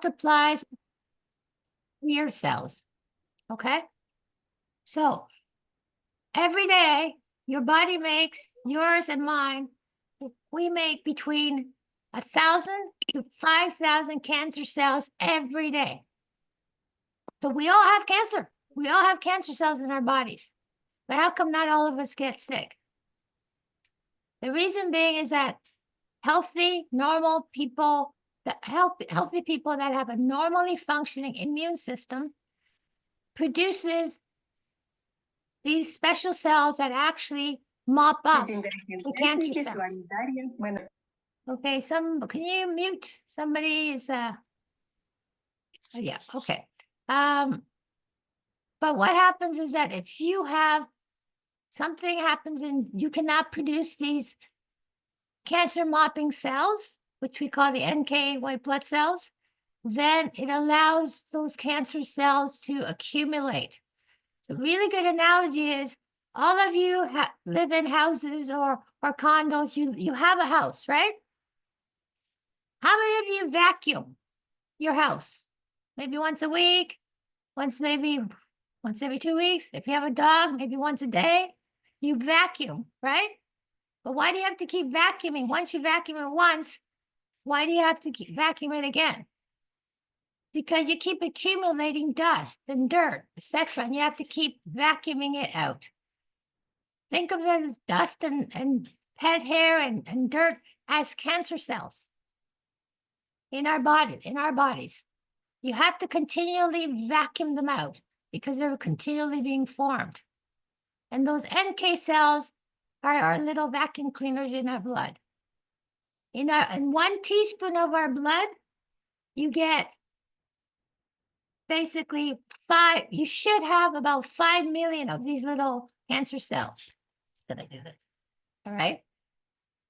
multiplies your cells. Okay? So every day, your body makes, yours and mine, we make between 1,000 to 5,000 cancer cells every day. So we all have cancer. We all have cancer cells in our bodies. But how come not all of us get sick? The reason being is that healthy, normal people, healthy people that have a normally functioning immune system produces these special cells that actually mop up the cancer cells. Okay, can you mute? Somebody is, yeah, okay. But what happens is that if you have something happens and you cannot produce these cancer mopping cells, which we call the NK white blood cells, then it allows those cancer cells to accumulate. So really good analogy is all of you live in houses or condos. You have a house, right? How many of you vacuum your house? Maybe once a week, maybe once every 2 weeks. If you have a dog, maybe once a day. You vacuum, right? But why do you have to keep vacuuming? Once you vacuum it once, why do you have to keep vacuuming again? Because you keep accumulating dust and dirt, etc., and you have to keep vacuuming it out. Think of it as dust and pet hair and dirt as cancer cells in our bodies. You have to continually vacuum them out because they're continually being formed. And those NK cells are our little vacuum cleaners in our blood. In 1 teaspoon of our blood, you get basically you should have about 5 million of these little cancer cells. Instead I do this. All right.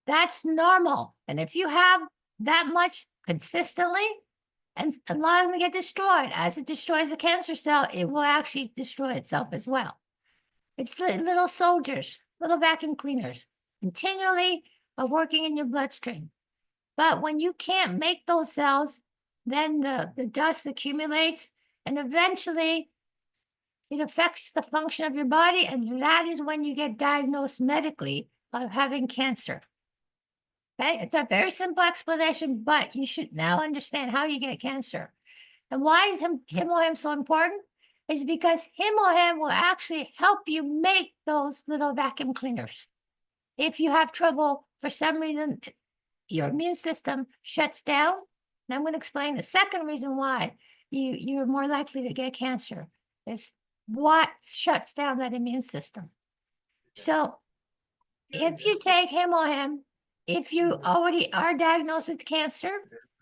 That's normal. And if you have that much consistently, and a lot of them get destroyed, as it destroys the cancer cell, it will actually destroy itself as well. It's little soldiers, little vacuum cleaners, continually working in your bloodstream. But when you can't make those cells, then the dust accumulates, and eventually it affects the function of your body, and that is when you get diagnosed medically of having cancer. Okay, it's a very simple explanation, but you should now understand how you get cancer. And why is HemoHim so important? Is because HemoHim will actually help you make those little vacuum cleaners. If you have trouble, for some reason, your immune system shuts down, and I'm going to explain the second reason why you're more likely to get cancer is what shuts down that immune system. So if you take HemoHim, if you already are diagnosed with cancer,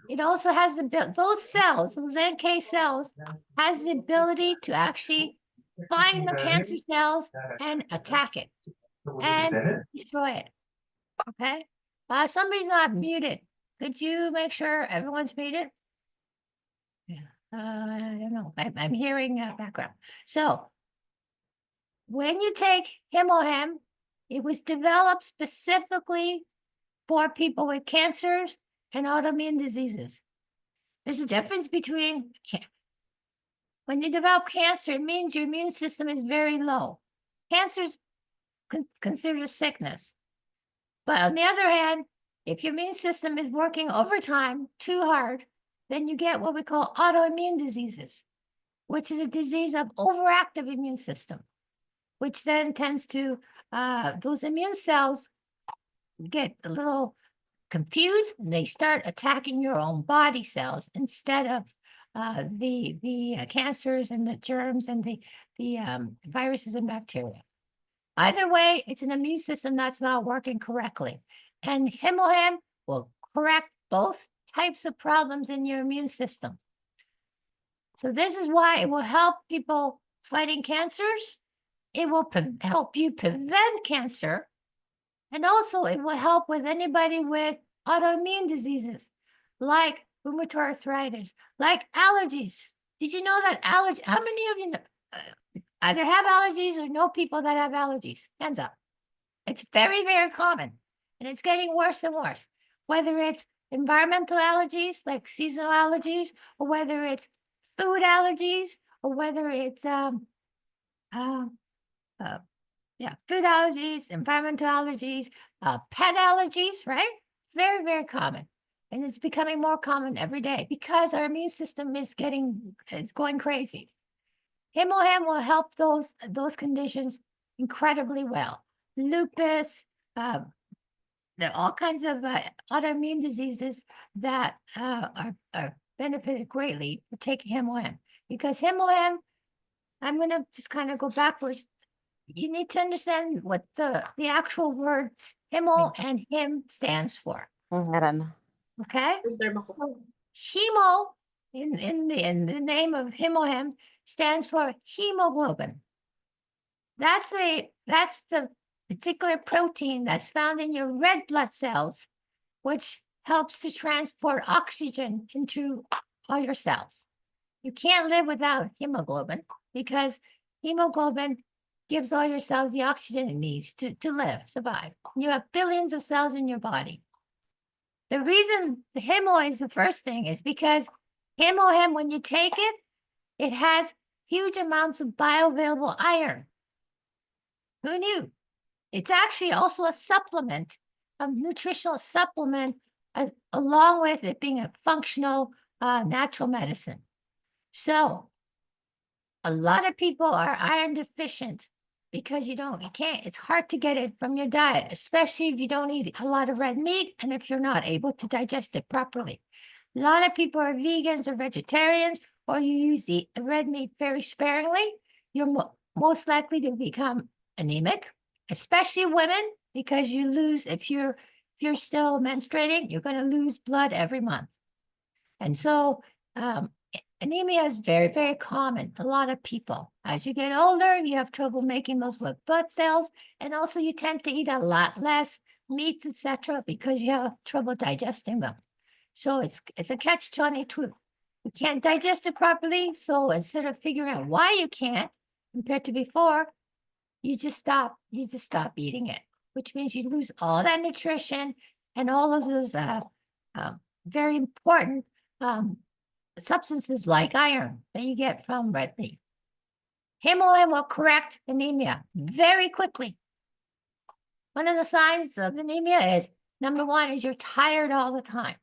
it also has those cells, those NK cells, has the ability to actually find the cancer cells and attack it and destroy it. Okay? Somebody's not muted. Could you make sure everyone's muted? Yeah. I don't know. I'm hearing background. So when you take HemoHim, it was developed specifically for people with cancers and autoimmune diseases. There's a difference between when you develop cancer, it means your immune system is very low. Cancer is considered a sickness. But on the other hand, if your immune system is working overtime too hard, then you get what we call autoimmune diseases, which is a disease of overactive immune system, which then tends to, those immune cells get a little confused and they start attacking your own body cells instead of the cancers and the germs and the viruses and bacteria. Either way, it's an immune system that's not working correctly. And HemoHim will correct both types of problems in your immune system. So this is why it will help people fighting cancers. It will help you prevent cancer. And also it will help with anybody with autoimmune diseases like rheumatoid arthritis, like allergies. Did you know that how many of you either have allergies or know people that have allergies? Hands up. It's very, very common. And it's getting worse and worse. Whether it's environmental allergies, like seasonal allergies, or whether it's food allergies, or whether it's uh, food allergies, environmental allergies, pet allergies, right? Very, very common. And it's becoming more common every day because our immune system is going crazy. HemoHim will help those conditions incredibly well. Lupus, there are all kinds of autoimmune diseases that are benefited greatly for taking HemoHim. Because HemoHim, I'm going to just kind of go backwards. You need to understand what the actual words hemo and him stands for. Okay? So, hemo in the name of HemoHim stands for hemoglobin. That's the particular protein that's found in your red blood cells, which helps to transport oxygen into all your cells. You can't live without hemoglobin because hemoglobin gives all your cells the oxygen it needs to live, survive. You have billions of cells in your body. The reason the hemo is the first thing is because HemoHim, when you take it, it has huge amounts of bioavailable iron. Who knew? It's actually also a supplement, a nutritional supplement, along with it being a functional natural medicine. So a lot of people are iron deficient because it's hard to get it from your diet, especially if you don't eat a lot of red meat and if you're not able to digest it properly. A lot of people are vegans or vegetarians, or you use the red meat very sparingly. You're most likely to become anemic, especially women, because you lose, if you're still menstruating, you're going to lose blood every month. And so anemia is very, very common. A lot of people, as you get older, you have trouble making those red blood cells. And also you tend to eat a lot less meats, etc., because you have trouble digesting them. So it's a catch-22. You can't digest it properly. So instead of figuring out why you can't, compared to before, you just stop eating it, which means you lose all that nutrition and all of those very important substances like iron that you get from red meat. HemoHim will correct anemia very quickly. One of the signs of anemia is, number one, is you're tired all the time.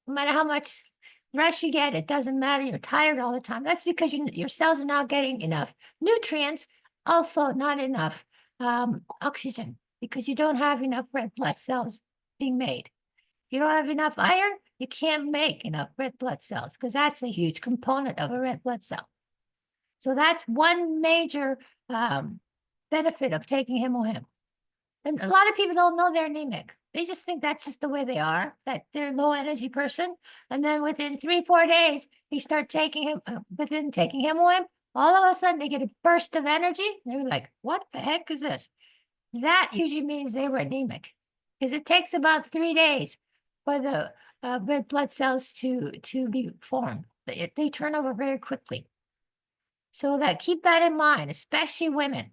No matter how much rest you get, it doesn't matter. You're tired all the time. That's because your cells are not getting enough nutrients, also not enough oxygen, because you don't have enough red blood cells being made. If you don't have enough iron, you can't make enough red blood cells because that's a huge component of a red blood cell. So that's one major benefit of taking HemoHim. And a lot of people don't know they're anemic. They just think that's just the way they are, that they're a low energy person. And then within 3-4 days, they start taking HemoHim, all of a sudden they get a burst of energy. They're like, what the heck is this? That usually means they were anemic because it takes about 3 days for the red blood cells to be formed. They turn over very quickly. So keep that in mind, especially women.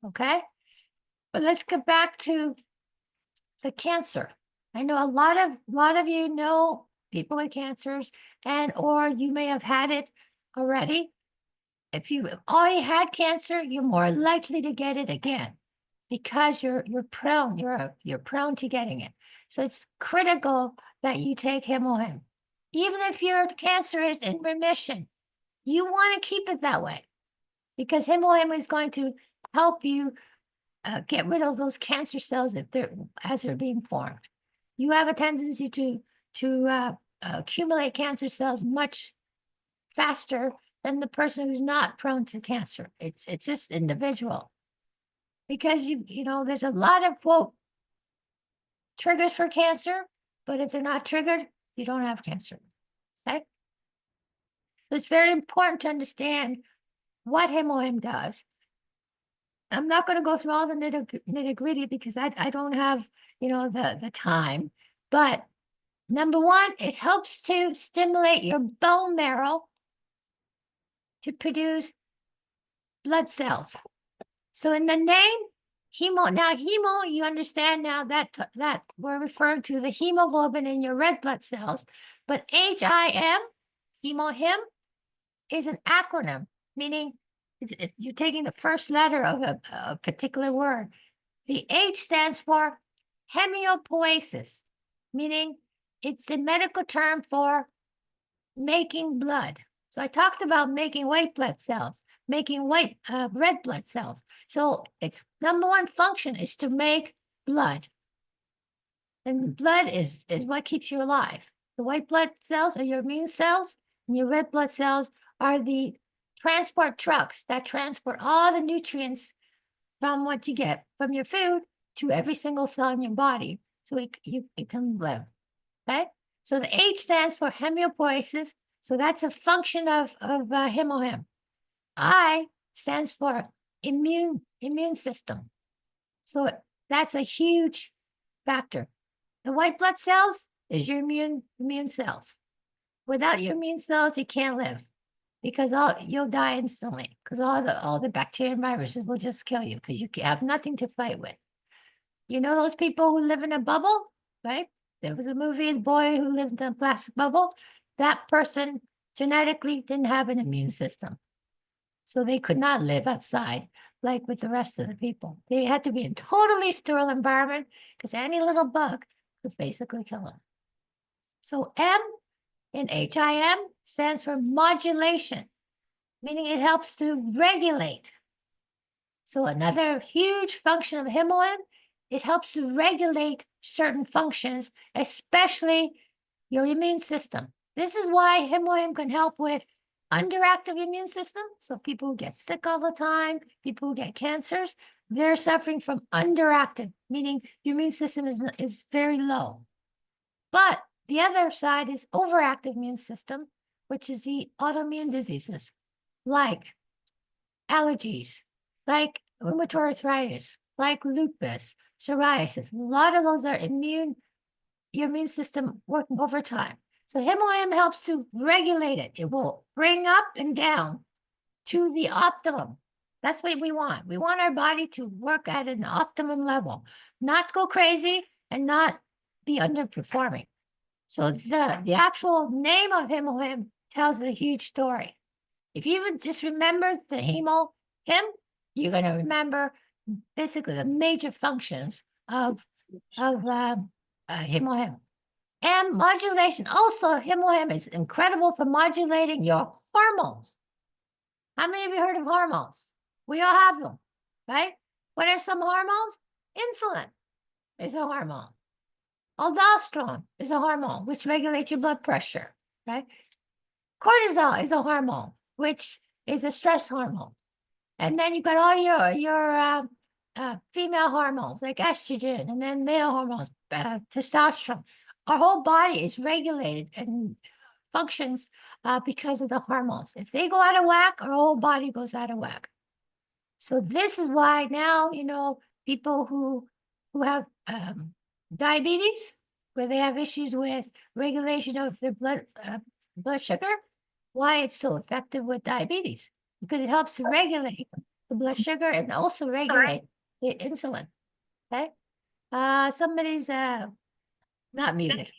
Okay? But let's get back to the cancer. I know a lot of you know people with cancers, or you may have had it already. If you already had cancer, you're more likely to get it again because you're prone to getting it. So it's critical that you take HemoHim. Even if your cancer is in remission, you want to keep it that way because HemoHim is going to help you get rid of those cancer cells as they're being formed. You have a tendency to accumulate cancer cells much faster than the person who's not prone to cancer. It's just individual. Because there's a lot of quote triggers for cancer, but if they're not triggered, you don't have cancer. Okay? So it's very important to understand what HemoHim does. I'm not going to go through all the nitty-gritty because I don't have, the time. But number one, it helps to stimulate your bone marrow to produce blood cells. So in the name, Now hemo, you understand now that we're referring to the hemoglobin in your red blood cells, but HIM, HemoHim, is an acronym, meaning you're taking the first letter of a particular word. The H stands for hemiopoiesis, meaning it's the medical term for making blood. So I talked about making white blood cells, making red blood cells. So its number one function is to make blood. And blood is what keeps you alive. The white blood cells are your immune cells, and your red blood cells are the transport trucks that transport all the nutrients from what you get from your food to every single cell in your body so it can live. Okay? So the H stands for hemiopoiesis. So that's a function of HemoHim. I stands for immune system. So that's a huge factor. The white blood cells is your immune cells. Without your immune cells, you can't live because you'll die instantly because all the bacteria and viruses will just kill you because you have nothing to fight with. You know those people who live in a bubble, right? There was a movie, The Boy Who Lived in a Plastic Bubble. That person genetically didn't have an immune system. So they could not live outside like with the rest of the people. They had to be in totally sterile environment because any little bug could basically kill them. So M in HIM stands for modulation, meaning it helps to regulate. So another huge function of HemoHim, it helps to regulate certain functions, especially your immune system. This is why HemoHim can help with underactive immune system. So people who get sick all the time, people who get cancers, they're suffering from underactive, meaning your immune system is very low. But the other side is overactive immune system, which is the autoimmune diseases like allergies, like rheumatoid arthritis, like lupus, psoriasis. A lot of those are your immune system working overtime. So HemoHim helps to regulate it. It will bring up and down to the optimum. That's what we want. We want our body to work at an optimum level, not go crazy and not be underperforming. So the actual name of HemoHim tells a huge story. If you would just remember the HemoHim, you're going to remember basically the major functions of HemoHim. And modulation. Also, HemoHim is incredible for modulating your hormones. How many of you heard of hormones? We all have them, right? What are some hormones? Insulin is a hormone. Aldosterone is a hormone, which regulates your blood pressure, right? Cortisol is a hormone, which is a stress hormone. And then you've got all your female hormones like estrogen, and then male hormones, testosterone. Our whole body is regulated and functions because of the hormones. If they go out of whack, our whole body goes out of whack. So this is why now, people who have diabetes, where they have issues with regulation of their blood sugar, why it's so effective with diabetes, because it helps to regulate the blood sugar and also regulate the insulin. Okay. Somebody's not muted.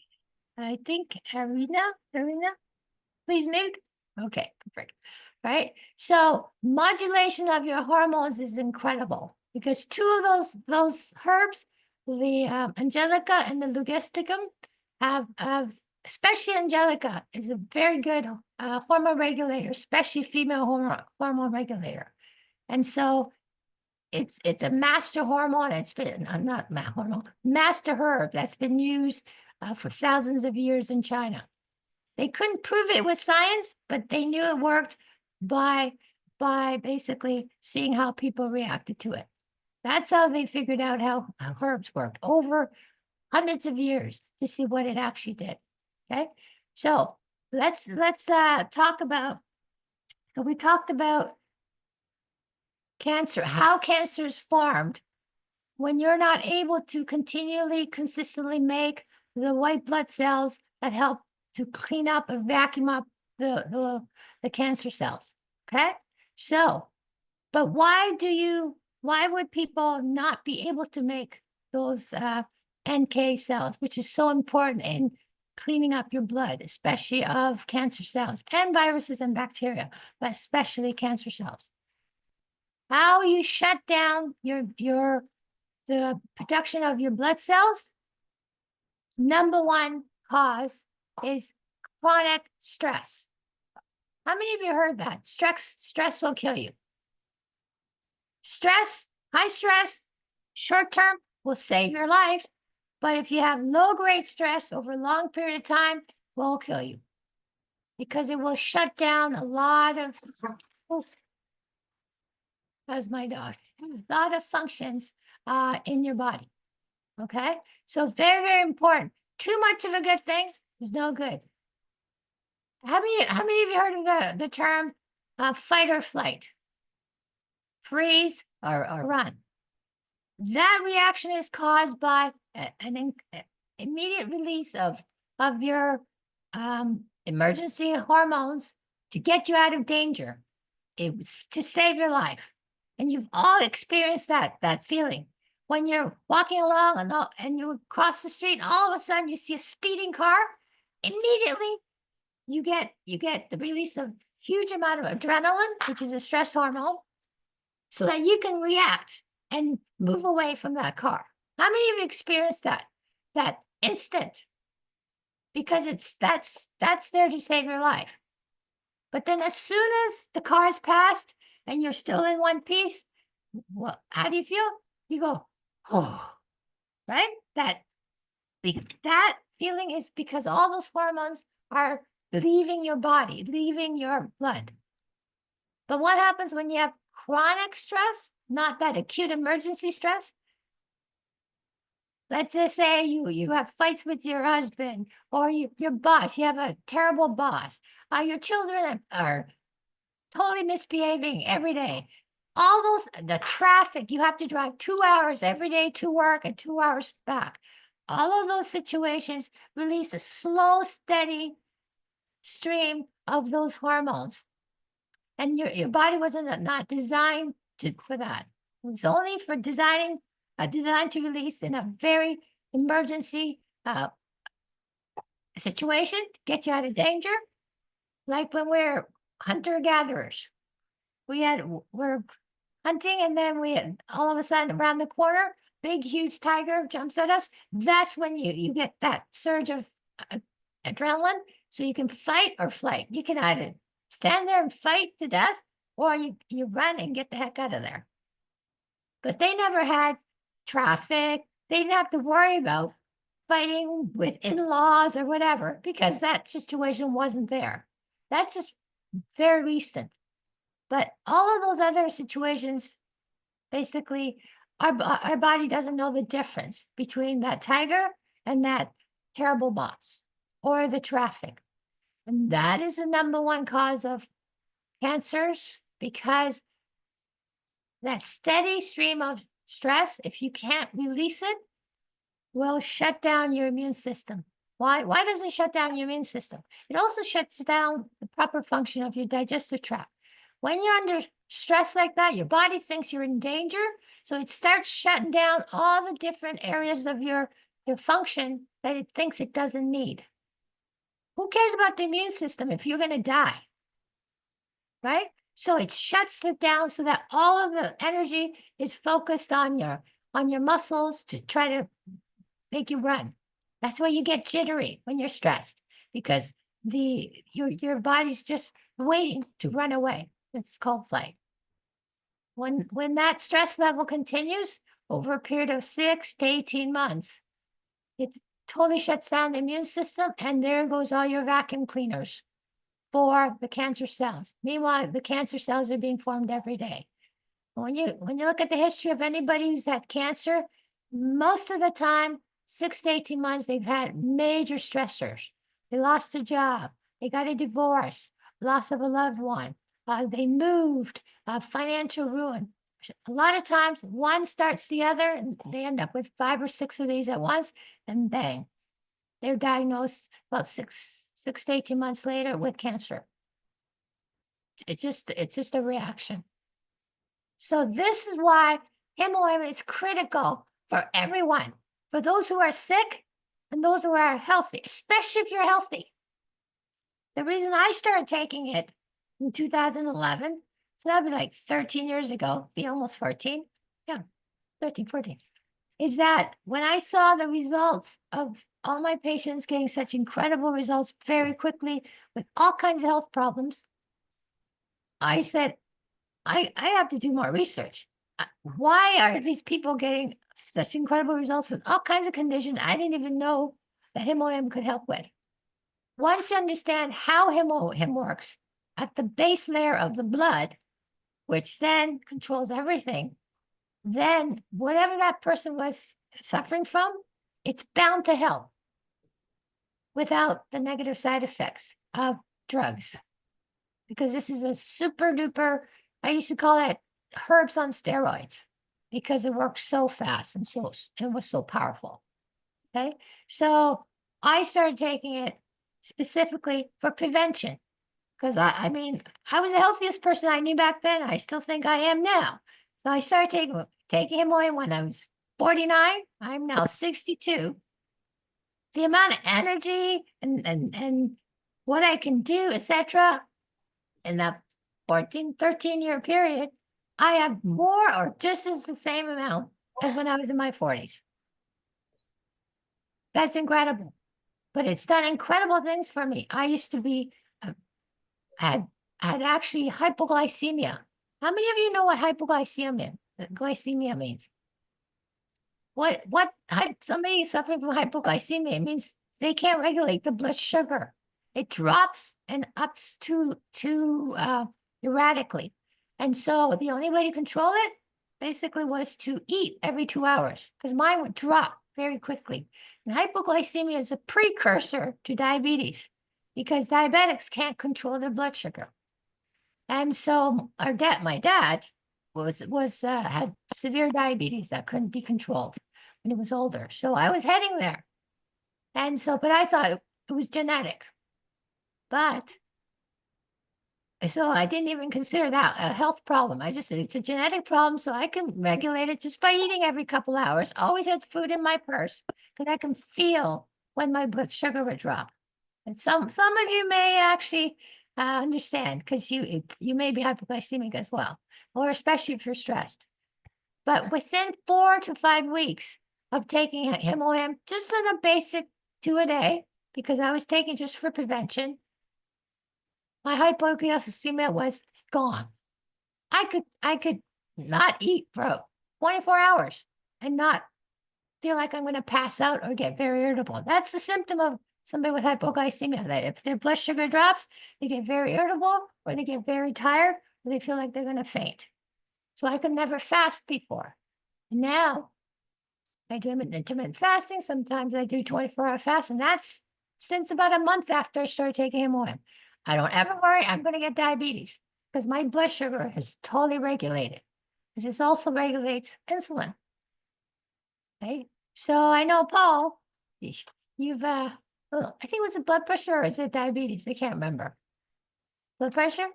I think Arena, please mute. Okay, perfect. Right. So modulation of your hormones is incredible because two of those herbs, the Angelica and the Lugesticum, have especially Angelica is a very good hormone regulator, especially female hormone regulator. And so it's a master hormone. It's been not hormone, master herb that's been used for thousands of years in China. They couldn't prove it with science, but they knew it worked by basically seeing how people reacted to it. That's how they figured out how herbs worked over hundreds of years to see what it actually did. Okay, so let's talk about. So we talked about cancer, how cancer is formed when you're not able to consistently make the white blood cells that help to clean up and vacuum up the cancer cells. Okay, so but why do you why would people not be able to make those NK cells, which is so important in cleaning up your blood, especially of cancer cells and viruses and bacteria, but especially cancer cells? How you shut down the production of your blood cells? Number one cause is chronic stress. How many of you heard that? Stress will kill you. Stress, high stress, short term will save your life. But if you have low-grade stress over a long period of time, will kill you. Because it will shut down a lot of, that's my dog, a lot of functions in your body. Okay? So very, very important. Too much of a good thing is no good. How many of you heard of the term fight or flight? Freeze or run. That reaction is caused by an immediate release of your emergency hormones to get you out of danger. It was to save your life. And you've all experienced that feeling. When you're walking along and you cross the street, and all of a sudden you see a speeding car, immediately you get the release of huge amount of adrenaline, which is a stress hormone, so that you can react and move away from that car. How many of you experienced that instant? Because that's there to save your life. But then as soon as the car's passed and you're still in one piece, well, how do you feel? You go, oh, right? That feeling is because all those hormones are leaving your body, leaving your blood. But what happens when you have chronic stress, not that acute emergency stress? Let's just say you have fights with your husband or your boss. You have a terrible boss. Your children are totally misbehaving every day. All the traffic, you have to drive 2 hours every day to work and 2 hours back. All of those situations release a slow, steady stream of those hormones. And your body wasn't not designed for that. It was only for designed to release in a very emergency situation to get you out of danger. Like when we're hunter-gatherers. We're hunting and then all of a sudden around the corner, big, huge tiger jumps at us. That's when you get that surge of adrenaline. So you can fight or flight. You can either stand there and fight to death, or you run and get the heck out of there. But they never had traffic. They didn't have to worry about fighting with in-laws or whatever, because that situation wasn't there. That's just very recent. But all of those other situations, basically, our body doesn't know the difference between that tiger and that terrible boss or the traffic. And that is the number one cause of cancers, because that steady stream of stress, if you can't release it, will shut down your immune system. Why does it shut down your immune system? It also shuts down the proper function of your digestive tract. When you're under stress like that, your body thinks you're in danger, so it starts shutting down all the different areas of your function that it thinks it doesn't need. Who cares about the immune system if you're going to die? Right? So it shuts it down so that all of the energy is focused on your muscles to try to make you run. That's why you get jittery when you're stressed, because your body's just waiting to run away. It's called flight. When that stress level continues over a period of 6 to 18 months, it totally shuts down the immune system, and there goes all your vacuum cleaners for the cancer cells. Meanwhile, the cancer cells are being formed every day. When you look at the history of anybody who's had cancer, most of the time, 6 to 18 months, they've had major stressors. They lost a job, they got a divorce, loss of a loved one, they moved, financial ruin. A lot of times, one starts the other, and they end up with 5 or 6 of these at once, and bang, they're diagnosed about 6 to 18 months later with cancer. It's just a reaction. So this is why HemoHim is critical for everyone, for those who are sick and those who are healthy, especially if you're healthy. The reason I started taking it in 2011, so that'd be like 13 years ago, be almost 14. Yeah, 13, 14. Is that when I saw the results of all my patients getting such incredible results very quickly with all kinds of health problems, I said, I have to do more research. Why are these people getting such incredible results with all kinds of conditions I didn't even know that HemoHim could help with? Once you understand how HemoHim works at the base layer of the blood, which then controls everything, then whatever that person was suffering from, it's bound to help without the negative side effects of drugs. Because this is a super duper, I used to call it herbs on steroids because it works so fast and so it was so powerful. Okay, so I started taking it specifically for prevention because I mean I was the healthiest person I knew back then. I still think I am now. So I started taking HemoHim when I was 49. I'm now 62. The amount of energy and what I can do, etc. in that 14, 13-year period, I have more or just as the same amount as when I was in my 40s. That's incredible. But it's done incredible things for me. I used to be, had actually hypoglycemia. How many of you know what glycemia means? Somebody suffering from hypoglycemia means they can't regulate the blood sugar. It drops and ups too erratically. And so the only way to control it basically was to eat every 2 hours because mine would drop very quickly. And hypoglycemia is a precursor to diabetes because diabetics can't control their blood sugar. And so my dad had severe diabetes that couldn't be controlled when he was older. So I was heading there. And so, but I thought it was genetic. But so I didn't even consider that a health problem. I just said it's a genetic problem, so I can regulate it just by eating every couple hours. Always had food in my purse because I can feel when my blood sugar would drop. And some of you may actually understand because you may be hypoglycemic as well, or especially if you're stressed. But within 4 to 5 weeks of taking HemoHim, just in a basic 2 a day, because I was taking just for prevention, my hypoglycemia was gone. I could not eat for 24 hours and not feel like I'm going to pass out or get very irritable. That's the symptom of somebody with hypoglycemia, that if their blood sugar drops, they get very irritable or they get very tired or they feel like they're going to faint. So I could never fast before. Now I do intermittent fasting. Sometimes I do 24-hour fast, and that's since about a month after I started taking HemoHim. I don't ever worry I'm going to get diabetes because my blood sugar is totally regulated. This also regulates insulin. Okay, so I know, Paul, you've I think it was a blood pressure or is it diabetes? I can't remember. Blood pressure?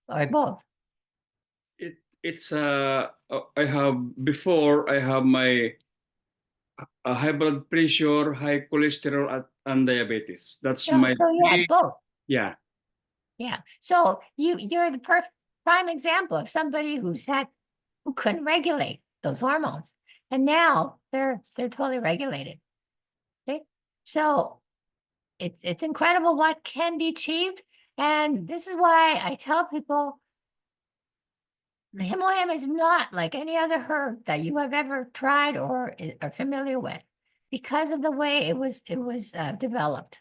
Or both? It's I have my high blood pressure, high cholesterol, and diabetes. That's So you have both. Yeah. Yeah. So you're the prime example of somebody who couldn't regulate those hormones. And now they're totally regulated. Okay. So it's incredible what can be achieved. And this is why I tell people the HemoHim is not like any other herb that you have ever tried or are familiar with because of the way it was developed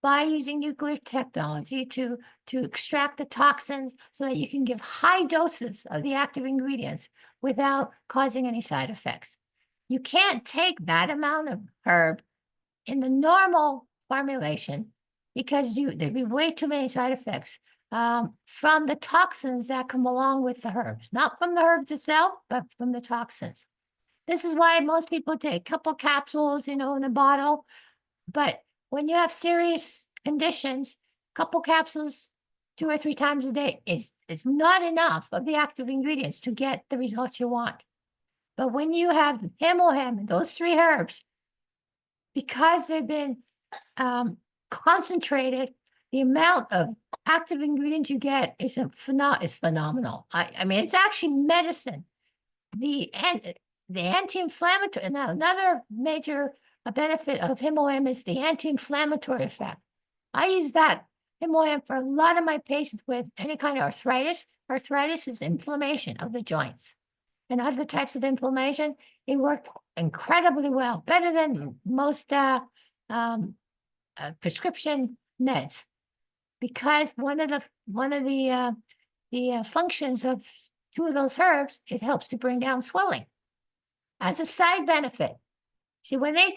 by using nuclear technology to extract the toxins so that you can give high doses of the active ingredients without causing any side effects. You can't take that amount of herb in the normal formulation because there'd be way too many side effects from the toxins that come along with the herbs, not from the herbs itself, but from the toxins. This is why most people take a couple capsules, in a bottle. But when you have serious conditions, a couple capsules 2 or 3 times a day is not enough of the active ingredients to get the results you want. But when you have HemoHim, those 3 herbs, because they've been concentrated, the amount of active ingredients you get is phenomenal. I mean, it's actually medicine. The anti-inflammatory. Now, another major benefit of HemoHim is the anti-inflammatory effect. I use that HemoHim for a lot of my patients with any kind of arthritis. Arthritis is inflammation of the joints. And other types of inflammation, it worked incredibly well, better than most prescription meds, because one of the functions of 2 of those herbs, it helps to bring down swelling. As a side benefit, see, when they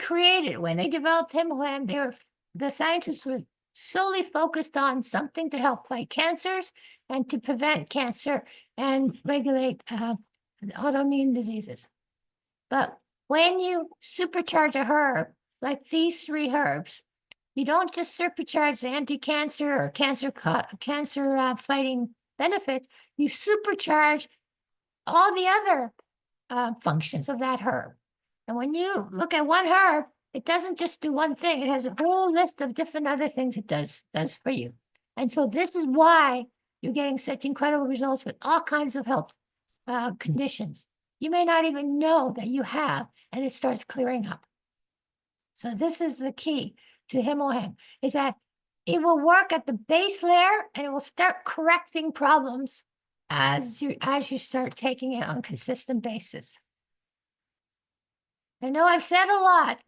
developed HemoHim, the scientists were solely focused on something to help fight cancers and to prevent cancer and regulate autoimmune diseases. But when you supercharge a herb like these 3 herbs, you don't just supercharge the anti-cancer or cancer fighting benefits, you supercharge all the other functions of that herb. And when you look at one herb, it doesn't just do one thing. It has a whole list of different other things it does for you. And so this is why you're getting such incredible results with all kinds of health conditions you may not even know that you have, and it starts clearing up. So this is the key to HemoHim, is that it will work at the base layer and it will start correcting problems as you start taking it on a consistent basis. I know I've said a lot,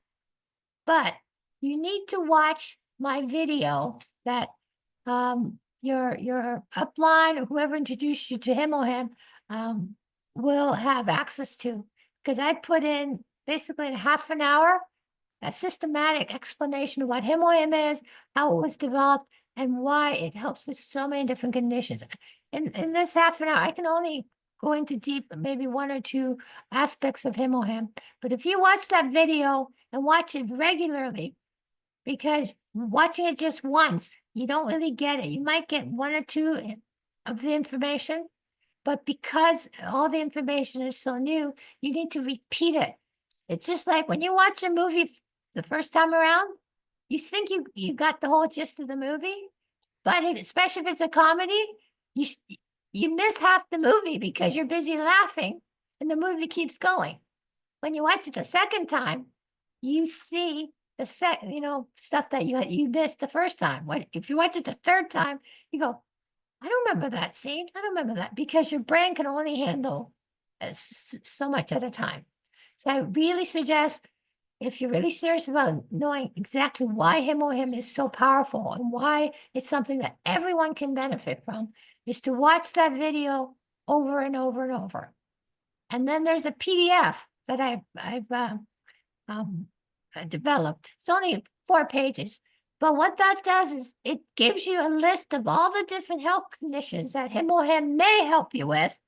but you need to watch my video that your upline or whoever introduced you to HemoHim will have access to, because I put in basically in half an hour a systematic explanation of what HemoHim is, how it was developed, and why it helps with so many different conditions. In this half an hour, I can only go into deep, maybe 1 or 2 aspects of HemoHim. But if you watch that video and watch it regularly, because watching it just once, you don't really get it. You might get 1 or 2 of the information, but because all the information is so new, you need to repeat it. It's just like when you watch a movie the first time around, you think you got the whole gist of the movie, but especially if it's a comedy, you miss half the movie because you're busy laughing and the movie keeps going. When you watch it the second time, you see the stuff that you missed the first time. If you watch it the third time, you go, I don't remember that scene. I don't remember that, because your brain can only handle so much at a time. So I really suggest, if you're really serious about knowing exactly why HemoHim is so powerful and why it's something that everyone can benefit from, is to watch that video over and over and over. And then there's a PDF that I've developed. It's only 4 pages. But what that does is it gives you a list of all the different health conditions that HemoHim may help you with,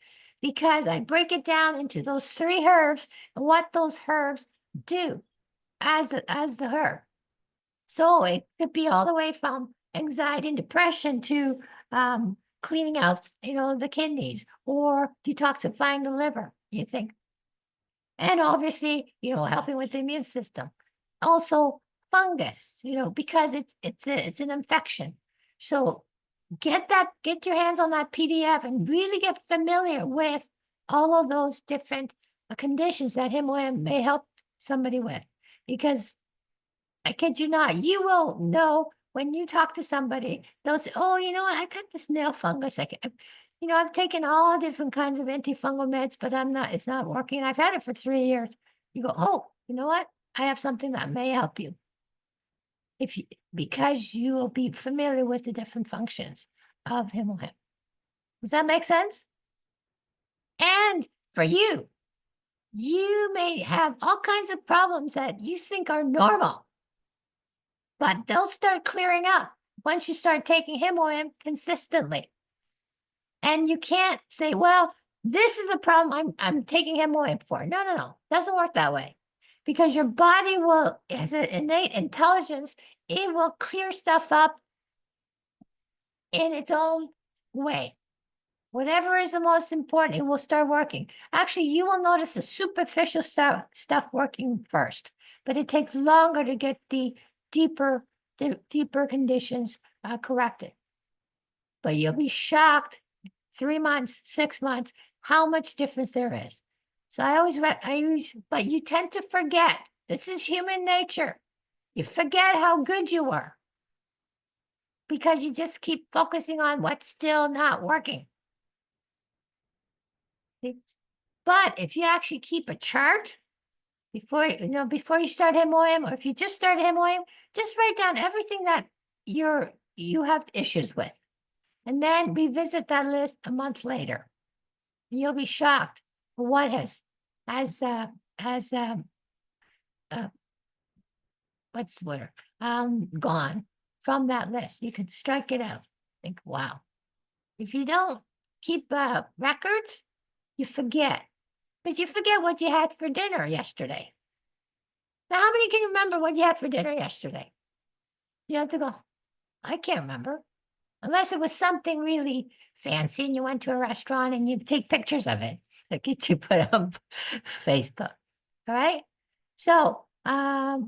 because I break it down into those 3 herbs and what those herbs do as the herb. So it could be all the way from anxiety and depression to cleaning out, the kidneys, or detoxifying the liver, you think. And obviously, helping with the immune system. Also, fungus, because it's an infection. So get your hands on that PDF and really get familiar with all of those different conditions that HemoHim may help somebody with. Because I kid you not, you will know when you talk to somebody, they'll say, oh, I got this nail fungus. I've taken all different kinds of antifungal meds, but it's not working. I've had it for 3 years. You go, oh, you know what? I have something that may help you. Because you will be familiar with the different functions of HemoHim. Does that make sense? And for you may have all kinds of problems that you think are normal, but they'll start clearing up once you start taking HemoHim consistently. And you can't say, well, this is a problem I'm taking HemoHim for. No. Doesn't work that way. Because your body has an innate intelligence. It will clear stuff up in its own way. Whatever is the most important, it will start working. Actually, you will notice the superficial stuff working first, but it takes longer to get the deeper conditions corrected. But you'll be shocked 3 months, 6 months, how much difference there is. So but you tend to forget. This is human nature. You forget how good you were because you just keep focusing on what's still not working. But if you actually keep a chart before you start HemoHim, or if you just start HemoHim, just write down everything that you have issues with, and then revisit that list a month later. And you'll be shocked what has what's the word gone from that list. You can strike it out. Think, wow. If you don't keep records, you forget. Because you forget what you had for dinner yesterday. Now, how many can remember what you had for dinner yesterday? You have to go, I can't remember. Unless it was something really fancy and you went to a restaurant and you take pictures of it. Like you put on Facebook. All right. So I've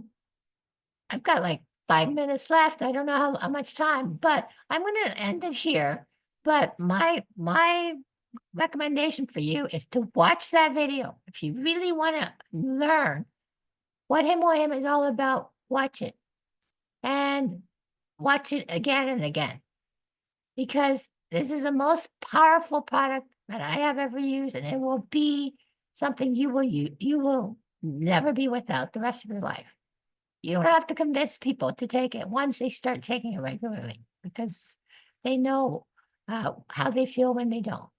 got like 5 minutes left. I don't know how much time, but I'm going to end it here. But my recommendation for you is to watch that video. If you really want to learn what HemoHim is all about, watch it. And watch it again and again. Because this is the most powerful product that I have ever used, and it will be something you will never be without the rest of your life. You don't have to convince people to take it once they start taking it regularly, because they know how they feel when they don't.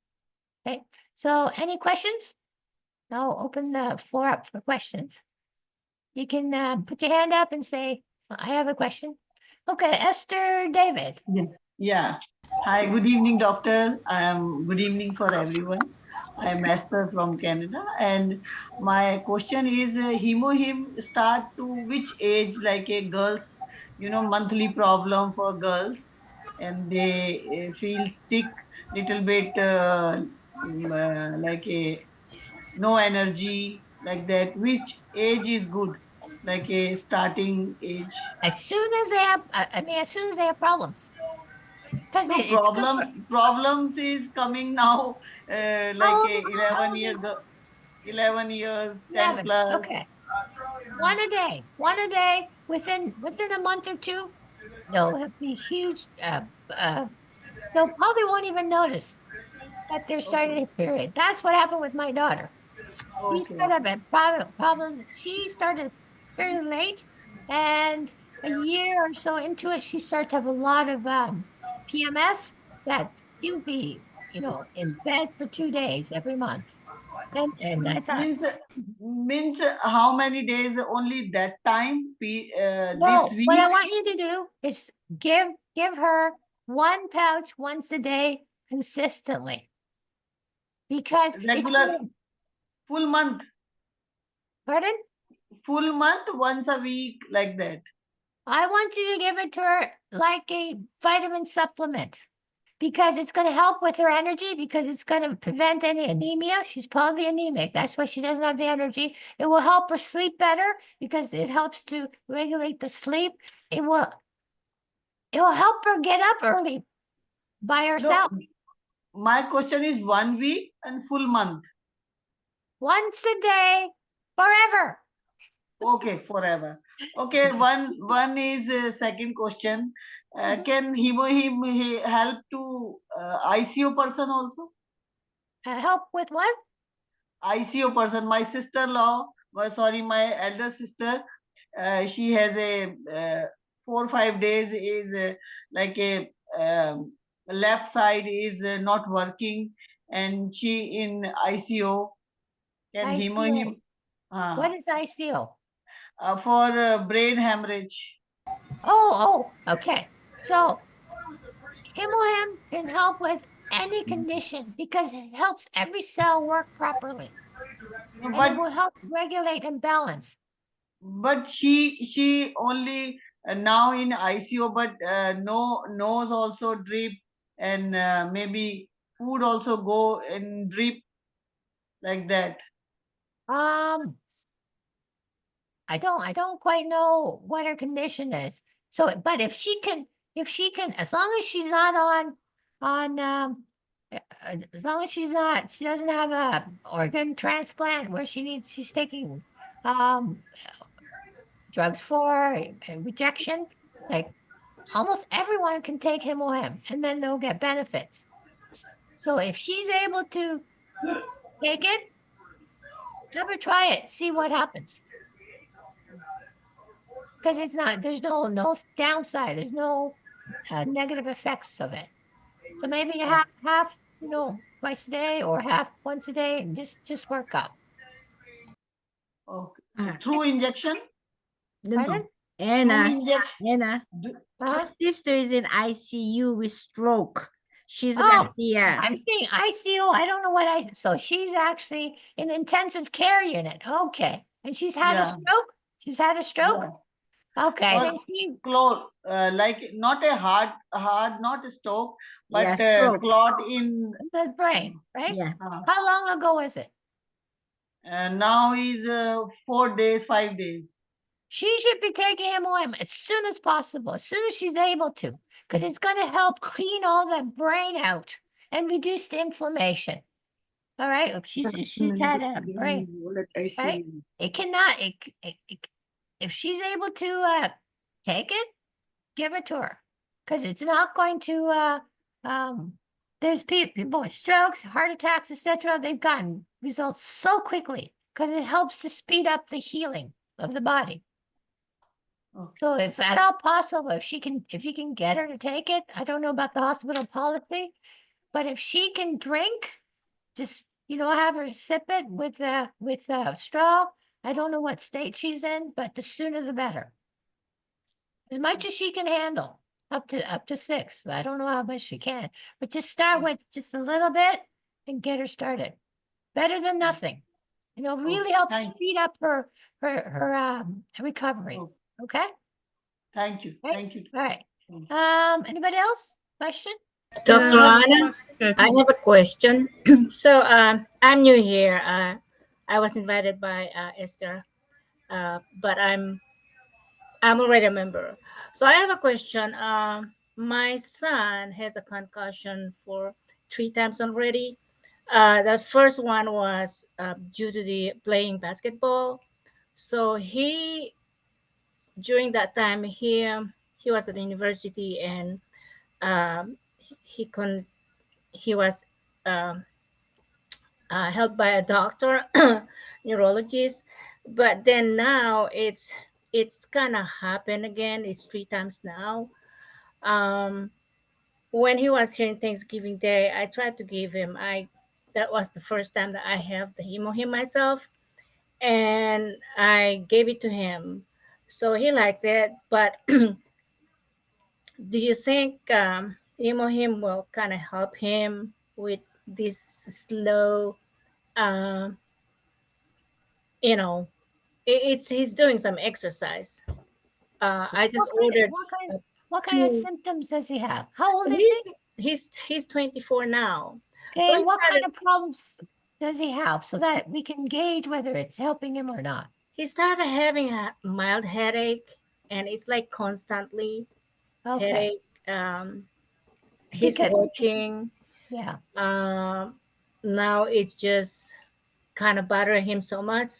Okay, so any questions? I'll open the floor up for questions. You can put your hand up and say, I have a question. Okay, Esther David. Yeah. Hi, good evening, doctor. Good evening for everyone. I'm Esther from Canada, and my question is, HemoHim start to which age? Like a girls, monthly problem for girls, and they feel sick, little bit like a no energy, like that. Which age is good? Like a starting age? As soon as they have, as soon as they have problems. Because No it's good for, problems is coming now, how like old a is, 11 11 years, 10 11? plus. Okay. One a day, within a month or two, they'll be huge, they'll probably won't even notice that they're starting Okay, a period. That's what happened with my daughter. She okay, started having problems. She started fairly late, and a year or so into it, she started to have a lot of PMS that she would be, in bed for 2 days every month. And I thought, means how many days? Only that time? This no, what I week? want you to do is give her one pouch once a day consistently, because it's Regular, full month, pardon? full month, once a week, like that. I want you to give it to her like a vitamin supplement, because it's going to help with her energy, because it's going to prevent any anemia. She's probably anemic. That's why she doesn't have the energy. It will help her sleep better because it helps to regulate the sleep. It will help her get up early by No, herself. my question is 1 week and full month. Once a day, forever. Okay, forever. Okay, one is second question. Can help to ICO person also? Help with what? ICO person. My sister-in-law, sorry, my elder sister. She has a 4 or 5 days is like a left side is not working, and she in ICO. Can ICO. uh, What is ICO? for brain hemorrhage? Okay. So HemoHim can help with any condition because it helps every cell work properly, No, and it will help regulate and balance. but she only now in ICO, but no nose also drip, and maybe food also go in drip like that. I don't quite know what her condition is. So, but if she can, as long as she's not as long as she doesn't have a organ transplant where she's taking, drugs for rejection, like almost everyone can take HemoHim and then they'll get benefits. So if she's able to take it, have her try it, see what happens. Because it's not, there's no downside, there's no negative effects of it. So maybe half, twice a day or half once a day and just work up. Okay. Ah. Through injection? No, Pardon? no. Anna, Through injection? Anna, her Uh, sister is in ICU with stroke. She's Oh, got, yeah, I'm seeing ICU. I don't know what so she's actually in intensive care unit. Okay. And she's had a Yeah. stroke? She's had a stroke? Yeah. Okay. Then Well, she, clot, like not a hard, not a stroke, yeah, but stroke. clot in. the brain, right? Yeah. How long ago was it? Now is 4 days, 5 days. She should be taking HemoHim as soon as possible, as soon as she's able to, because it's going to help clean all the brain out and reduce the inflammation. All right. If she's had a brain, right? It cannot, if she's able to take it, give it to her. Because it's not going to there's people with strokes, heart attacks, etc. They've gotten results so quickly because it helps to speed up the healing of the body. Okay. So if at all possible, if you can get her to take it, I don't know about the hospital policy, but if she can drink, just have her sip it with straw. I don't know what state she's in, but the sooner the better. As much as she can handle, up to 6. I don't know how much she can, but just start with just a little bit and get her started. Better than nothing. Really helps thank- speed up her recovery. Oh, Okay. thank you. Right. Thank you. All right. Mm. Anybody else? Question? Dr. Anna, I have a question. So I'm new here. I was invited by Esther, but I'm already a member. So I have a question. My son has a concussion for 3 times already. The first one was due to the playing basketball. So during that time he was at the university and um, he con he was um, helped by a doctor, neurologist. But then now it's kind of happened again. It's 3 times now. Um, when he was here in Thanksgiving Day, I tried to give him. I That was the first time that I have the HemoHim myself, and I gave it to him. So he likes it. But do you think HemoHim will kind of help him with this slow? Um, you know, it's he's doing some exercise. I just ordered What kind of two. symptoms does he have? How old is he, he? he's 24 now. Okay, he what kind started of problems does he have so that we can gauge whether it's helping him or not? he started having a mild headache, and it's like constantly Okay, headache. He's Because- working. yeah. Now it's just kind of bothering him so much.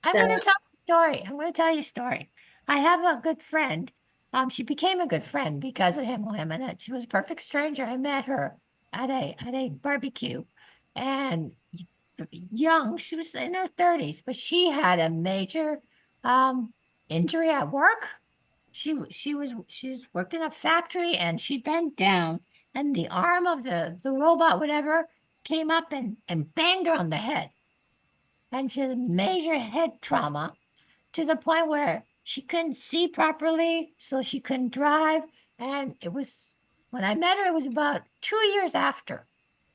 I'm going to that- tell you a story. I'm going to tell you a story. I have a good friend. She became a good friend because of him, and she was a perfect stranger. I met her at a barbecue, and young. She was in her 30s, but she had a major injury at work. She's worked in a factory, and she bent down, and the arm of the robot, whatever, came up and banged her on the head. And she had major head trauma to the point where she couldn't see properly, so she couldn't drive. And when I met her, it was about 2 years after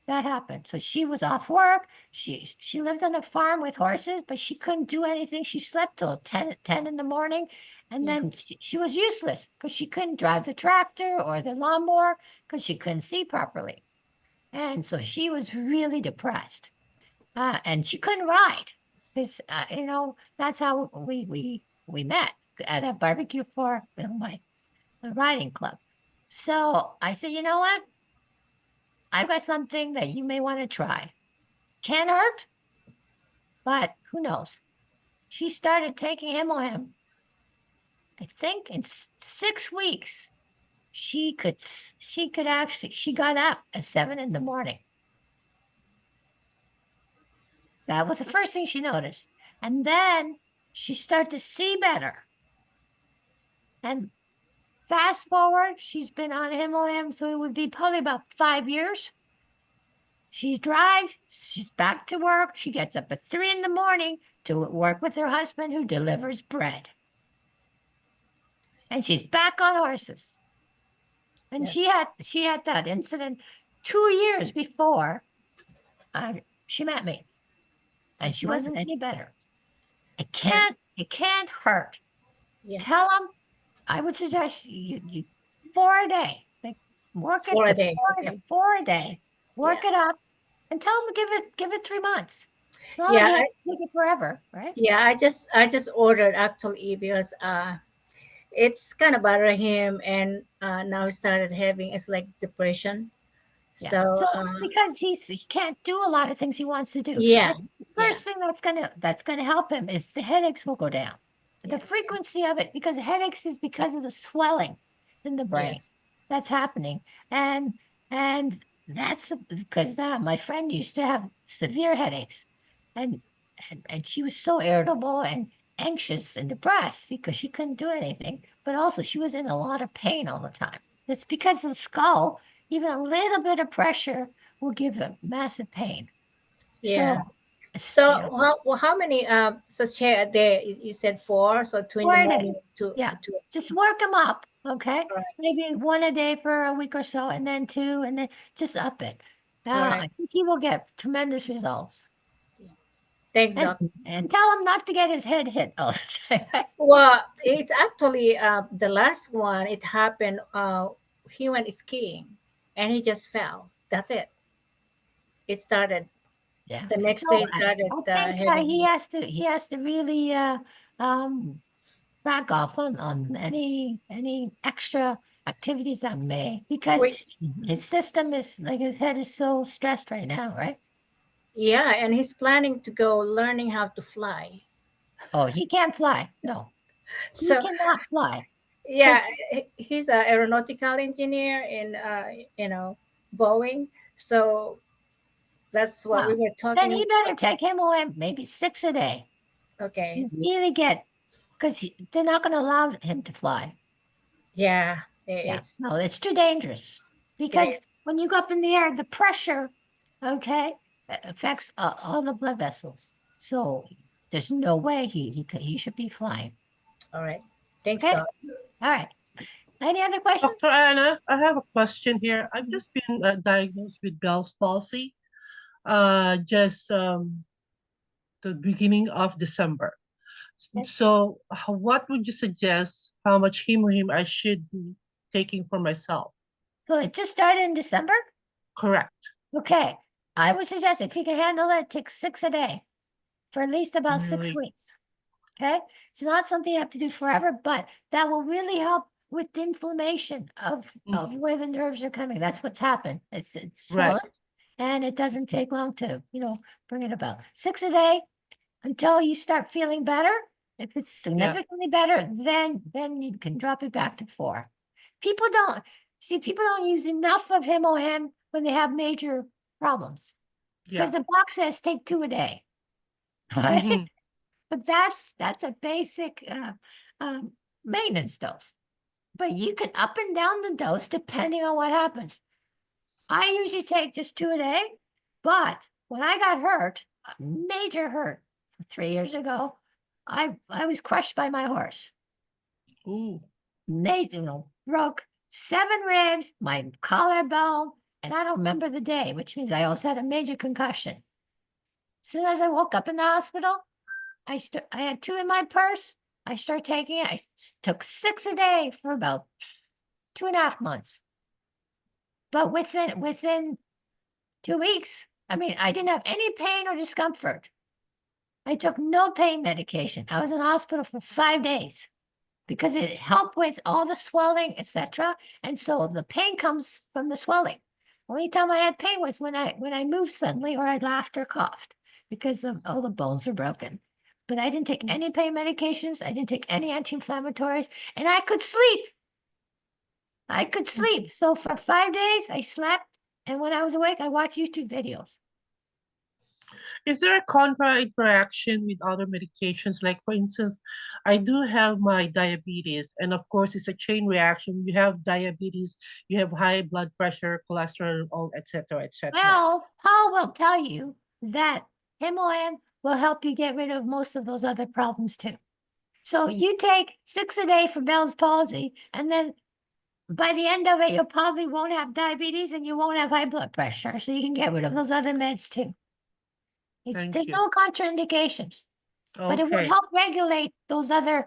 that happened. So she was off work. She lived on a farm with horses, but she couldn't do anything. She slept till 10 in the morning. And Yeah. then she was useless because she couldn't drive the tractor or the lawnmower because she couldn't see properly. And so she was really depressed. And she couldn't ride because, that's how we met at a barbecue for my riding club. So I said, you know what? I've got something that you may want to try. Can't hurt, but who knows? She started taking HemoHim. I think in 6 weeks, she got up at 7 in the morning. That was the first thing she noticed. And then she started to see better. And fast forward, she's been on HemoHim, so it would be probably about 5 years. She drives, she's back to work. She gets up at 3 in the morning to work with her husband who delivers bread. And she's back on horses. And Yes. she had that incident 2 years before she met me. And she wasn't any better. It can't hurt. Yeah. Tell them, I would suggest you 4 a day. Like work it 4 to a day, 4 okay. 4 a day. Work it up and tell them to give it 3 months. It's not like Yeah, it has to take it forever, right? Yeah, I just ordered actually because it's kind of bothering him, and now he started having it's like depression. Yeah. So So because he can't do a lot of things he wants to do. yeah, And the first thing that's gonna help him is the headaches will go down. The Yeah. frequency of it, because headaches is because of the swelling in the brain yes, that's happening. And that's because my friend used to have severe headaches. And she was so irritable and anxious and depressed because she couldn't do anything. But also she was in a lot of pain all the time. It's because of the skull. Even a little bit of pressure will give a massive pain. yeah. So, So how many sachet a day? You said 4, so 2 in the 4 a day. morning to Yeah. to just work them up, okay? All right. Maybe 1 a day for a week or so, and then 2, and then just up it. All right. I think he will get tremendous results. Thanks, And, Doc. and tell him not to get his head hit all the time. Well, it's actually the last one. It happened. He went skiing, and he just fell. That's it. It started. Yeah. The next So day he started I think having. he has to really back off on any extra activities that may, because his system is like his head is so stressed right now, right? Yeah, and he's planning to go learning how to fly. Oh, he can't fly. No, he So cannot fly. yeah, 'Cause- he's an aeronautical engineer in Boeing. So that's what we Wow. were Then talking he better take him away maybe 6 a day Okay. to really get, because they're not going to allow him to fly. Yeah, Yeah, it's no, it's too dangerous because is. when you go up in the air, the pressure, okay, affects all the blood vessels. So there's no way he should be flying. All right. Thanks, Okay, Doc. all right. Any other questions? Dr. Anna, I have a question here. I've just been diagnosed with Bell's palsy just the beginning of December. So, what would you suggest how much hemohim I should be taking for myself? So it just started in December. Correct. Okay, I would suggest if you can handle it, take 6 a day for at least about 6 Really? weeks. Okay, it's not something you have to do forever, but that will really help with the inflammation of where the nerves are coming. That's what's happened. It's swollen, Right. and it doesn't take long to bring it about. 6 a day until you start feeling better. If it's significantly better, then you can drop it back to 4. People don't use enough of HemoHim when they have major problems because Yeah. the box says take 2 a day. Right? Mhm. But that's a basic maintenance dose. But you can up and down the dose depending on what happens. I usually take just 2 a day, but when I got hurt, a major hurt 3 years ago, I was crushed by my horse. Ooh. Major, broke 7 ribs, my collarbone, and I don't remember the day, which means I also had a major concussion. As soon as I woke up in the hospital, I had 2 in my purse. I started taking it. I took 6 a day for about 2.5 months. But within 2 weeks, I mean, I didn't have any pain or discomfort. I took no pain medication. I was in the hospital for 5 days because it helped with all the swelling, etc. And so the pain comes from the swelling. Only time I had pain was when I moved suddenly or I laughed or coughed because all the bones were broken. But I didn't take any pain medications. I didn't take any anti-inflammatories, and I could sleep. I could sleep. So for 5 days, I slept, and when I was awake, I watched YouTube videos. Is there a contra interaction with other medications? Like, for instance, I do have my diabetes, and of course, it's a chain reaction. You have diabetes, you have high blood pressure, cholesterol, all etc., etc. Well, Paul will tell you that HemoHim will help you get rid of most of those other problems too. So you take 6 a day for Bell's palsy, and then by the end of it, you probably won't have diabetes and you won't have high blood pressure. So you can get rid of those other meds too. Thank There's you. no contraindications, but it will Okay, help regulate those other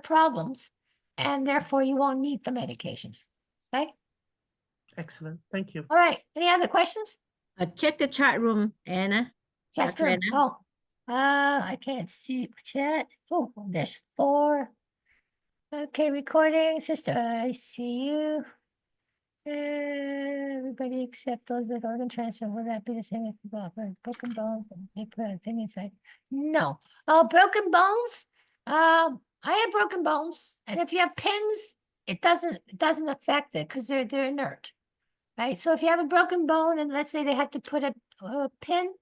problems, and therefore you won't need the medications. Okay. excellent. Thank you. All right. Any other questions? Check the chat room, Anna. Chat Dr. room. Anna? Oh, I can't see chat. Oh, there's 4. Okay, recording, sister. I see you. Everybody except those with organ transplant, will that be the same as broken bones? They put a thing inside. No. Broken bones. I have broken bones, and if you have pins, it doesn't affect it because they're inert, right? So if you have a broken bone, and let's say they had to put a pin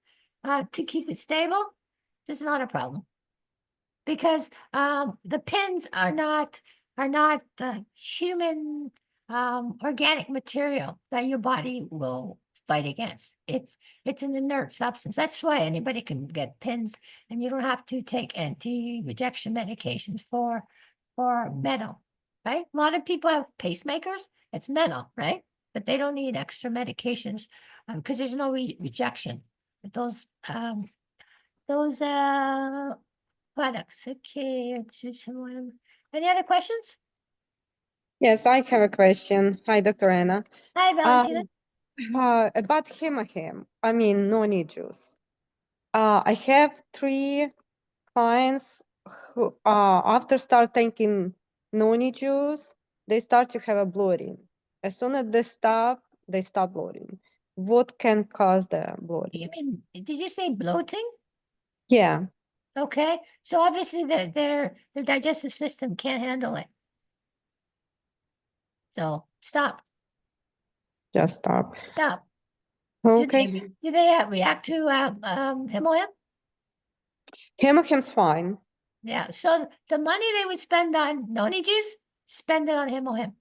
to keep it stable, this is not a problem because the pins are not human organic material that your body will fight against. It's an inert substance. That's why anybody can get pins, and you don't have to take anti-rejection medications for metal, right? A lot of people have pacemakers. It's metal, right? But they don't need extra medications because there's no rejection. But those products. Okay. Any other questions? Yes, I have a question. Hi, Dr. Anna. Hi, Valentina. About HemoHim, I mean, noni juice. I have 3 clients who, after start taking noni juice, they start to have a bloating. As soon as they stop bloating. What can cause the bloating? You mean, did you say bloating? Yeah, Okay. So obviously their digestive system can't handle it. So stop. just stop. Stop. Okay. Do they react to HemoHim? HemoHim's fine. Yeah. So the money they would spend on noni juice, spend it on HemoHim.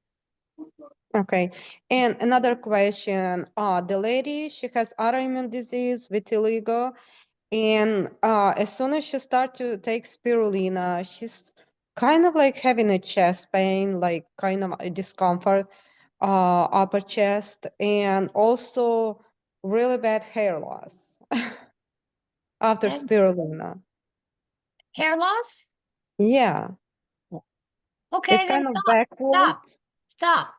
Okay. And another question. The lady, she has autoimmune disease, vitiligo, and as soon as she start to take spirulina, she's kind of like having a chest pain, like kind of a discomfort, upper chest, and also really bad hair loss after And spirulina. hair loss? Yeah, Okay, it's then kind of stop. backwards. Stop.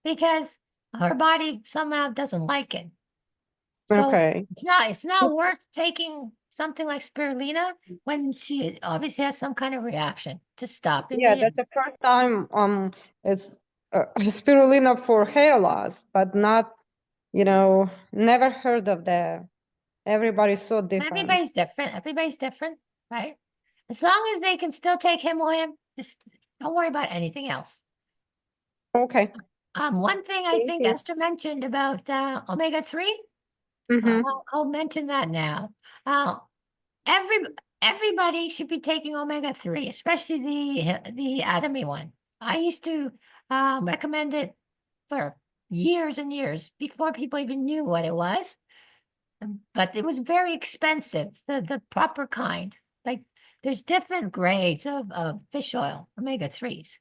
Because her body somehow doesn't like it. So Okay. it's not worth taking something like spirulina when she obviously has some kind of reaction to stop Yeah, immediately. that's the first time it's spirulina for hair loss, but not, never heard of that. Everybody's so different. Everybody's different. Everybody's different, right? As long as they can still take HemoHim, just don't worry about anything else. Okay. One thing I Thank think you. Esther mentioned about omega-3, Mhm. I'll mention that now. Everybody should be taking omega-3, especially the Atomy one. I used to recommend it for years and years before people even knew what it was. But it was very expensive, the proper kind. Like there's different grades of fish oil, omega-3s.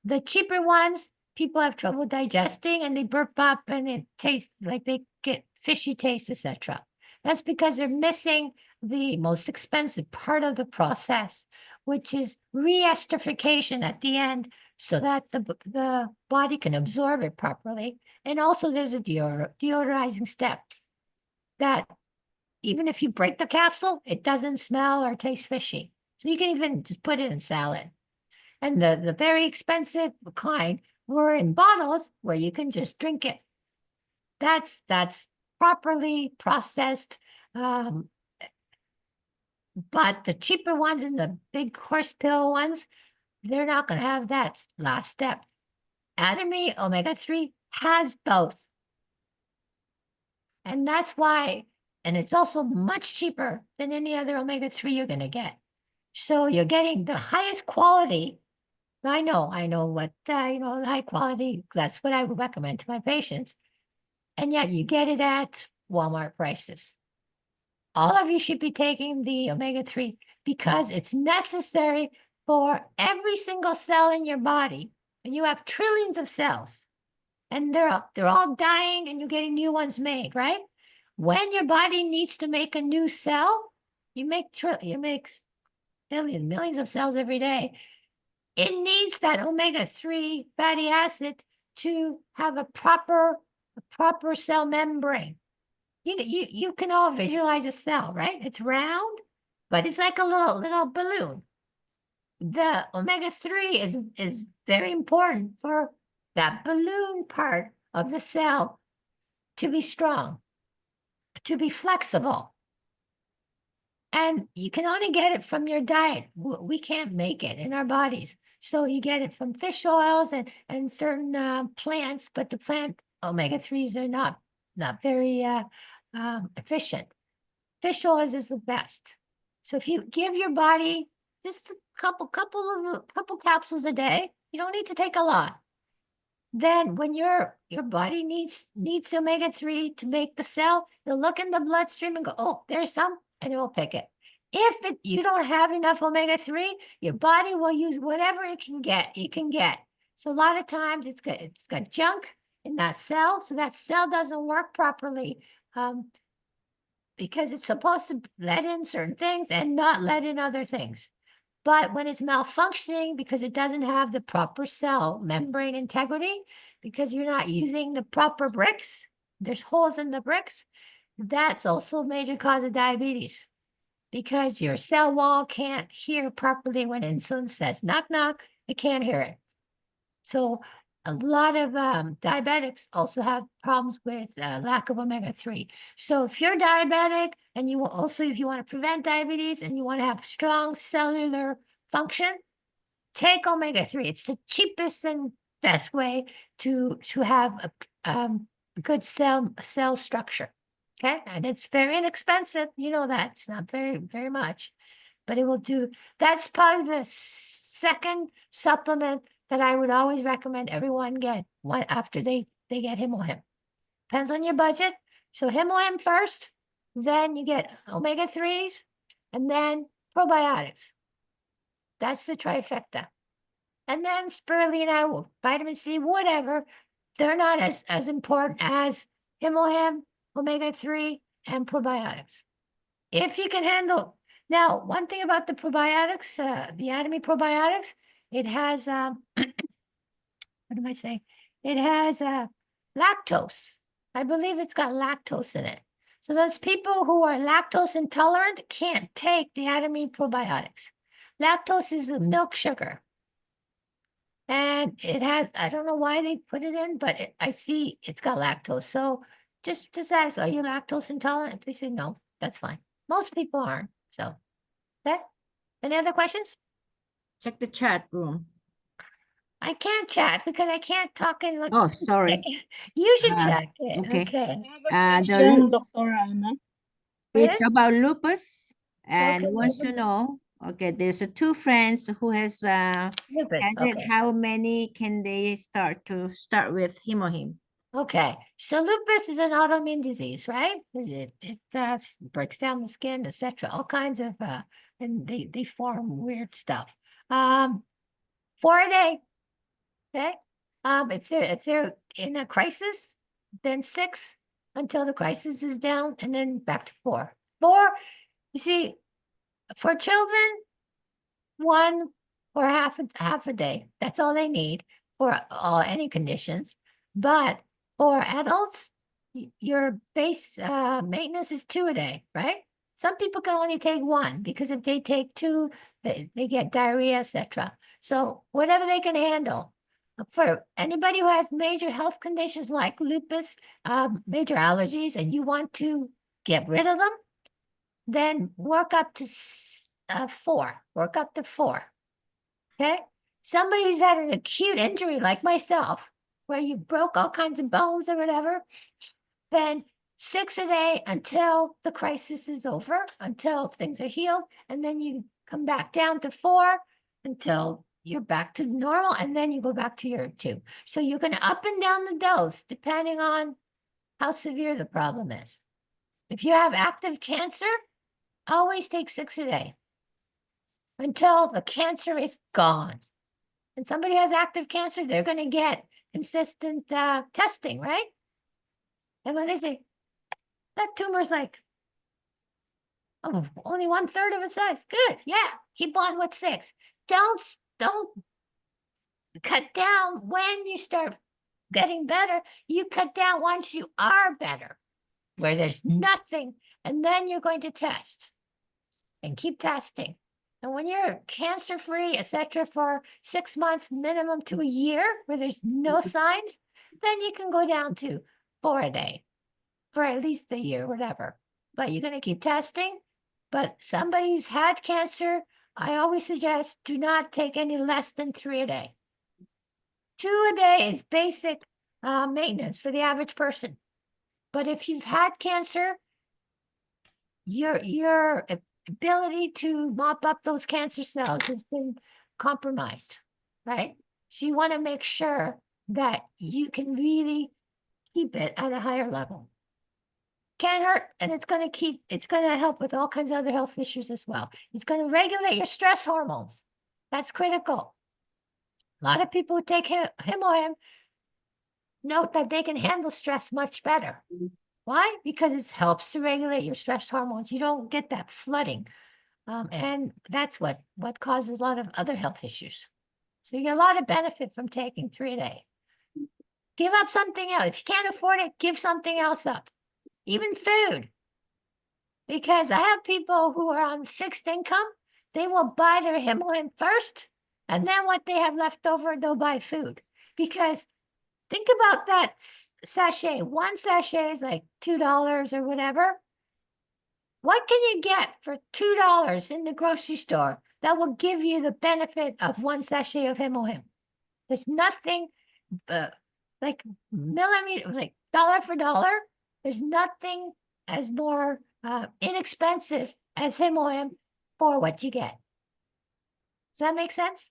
The cheaper ones, people have trouble digesting and they burp up and it tastes like they get fishy taste, etc. That's because they're missing the most expensive part of the process, which is re-esterification at the end so that the body can absorb it properly. And also there's a deodorizing step that even if you break the capsule, it doesn't smell or taste fishy. So you can even just put it in salad. And the very expensive kind were in bottles where you can just drink it. That's properly processed. But the cheaper ones and the big horse pill ones, they're not going to have that last step. Atomy omega-3 has both. And that's why, and it's also much cheaper than any other omega-3 you're going to get. So you're getting the highest quality. I know what, high quality, that's what I would recommend to my patients. And yet you get it at Walmart prices. All of you should be taking the omega-3 because it's necessary for every single cell in your body. And you have trillions of cells. And they're all dying and you're getting new ones made, right? When your body needs to make a new cell, you make millions of cells every day. It needs that omega-3 fatty acid to have a proper cell membrane. You can all visualize a cell, right? It's round, but it's like a little balloon. The omega-3 is very important for that balloon part of the cell to be strong, to be flexible. And you can only get it from your diet. We can't make it in our bodies. So you get it from fish oils and certain plants, but the plant omega-3s are not very efficient. Fish oils is the best. So if you give your body just a couple capsules a day, you don't need to take a lot. Then when your body needs omega-3 to make the cell, you'll look in the bloodstream and go, oh, there's some, and it will pick it. If you don't have enough omega-3, your body will use whatever it can get. So a lot of times it's got junk in that cell, so that cell doesn't work properly because it's supposed to let in certain things and not let in other things. But when it's malfunctioning because it doesn't have the proper cell membrane integrity, because you're not using the proper bricks, there's holes in the bricks, that's also a major cause of diabetes. Because your cell wall can't hear properly when insulin says knock, knock, it can't hear it. So a lot of diabetics also have problems with lack of omega-3. So if you're diabetic and if you want to prevent diabetes and you want to have strong cellular function, take omega-3. It's the cheapest and best way to have a good cell structure. Okay, and it's very inexpensive. You know that it's not very much, but it will do. That's part of the second supplement that I would always recommend everyone get after they get HemoHim. Depends on your budget. So HemoHim first, then you get omega-3s, and then probiotics. That's the trifecta. And then spirulina, vitamin C, whatever. They're not as important as HemoHim, omega-3, and probiotics. If you can handle. Now, one thing about the probiotics, the Atomy probiotics, it has, what am I saying? It has lactose. I believe it's got lactose in it. So those people who are lactose intolerant can't take the Atomy probiotics. Lactose is a milk sugar. And it has, I don't know why they put it in, but I see it's got lactose. So just ask, are you lactose intolerant? If they say no, that's fine. Most people aren't. So, okay. Any other questions? Check the chat room. I can't chat because I can't talk in like. Oh, sorry. You should Uh, check it. okay. Okay. The Dr. Anna. It's Pardon? about lupus and Okay. wants to know, okay, there's two friends who has Lupus. cancer. Okay. How many can they start with HemoHim? Okay. So lupus is an autoimmune disease, right? It breaks down the skin, etc. All kinds of and they form weird stuff. 4 a day. Okay. If they're in a crisis, then 6 until the crisis is down, and then back to 4. 4, you see, for children, one or half a day. That's all they need for any conditions. But for adults, your base maintenance is 2 a day, right? Some people can only take 1 because if they take 2, they get diarrhea, etc. So whatever they can handle. For anybody who has major health conditions like lupus, major allergies, and you want to get rid of them, then work up to 4. Work up to 4. Okay? Somebody who's had an acute injury like myself, where you broke all kinds of bones or whatever, then 6 a day until the crisis is over, until things are healed, and then you come back down to 4 until you're back to normal, and then you go back to your 2. So you're going to up and down the dose depending on how severe the problem is. If you have active cancer, always take 6 a day until the cancer is gone. And somebody has active cancer, they're going to get consistent testing, right? And when they say that tumor's like, oh, only 1/3 of its size, good, yeah, keep on with 6. Don't cut down when you start getting better. You cut down once you are better, where there's nothing, and then you're going to test and keep testing. And when you're cancer-free, etc., for 6 months minimum to a year, where there's no signs, then you can go down to 4 a day for at least a year, whatever. But you're going to keep testing. But somebody who's had cancer, I always suggest do not take any less than 3 a day. 2 a day is basic maintenance for the average person. But if you've had cancer, your ability to mop up those cancer cells has been compromised, right? So you want to make sure that you can really keep it at a higher level. Can't hurt, and it's going to help with all kinds of other health issues as well. It's going to regulate your stress hormones. That's critical. A lot of people who take HemoHim note that they can handle stress much better. Why? Because it helps to regulate your stress hormones. You don't get that flooding. And that's what causes a lot of other health issues. So you get a lot of benefit from taking 3 a day. Give up something else. If you can't afford it, give something else up. Even food. Because I have people who are on fixed income, they will buy their HemoHim first, and then what they have left over, they'll buy food. Because think about that sachet. 1 sachet is like $2 or whatever. What can you get for $2 in the grocery store that will give you the benefit of 1 sachet of HemoHim? There's nothing like millimeter, like dollar for dollar. There's nothing as more inexpensive as HemoHim for what you get. Does that make sense?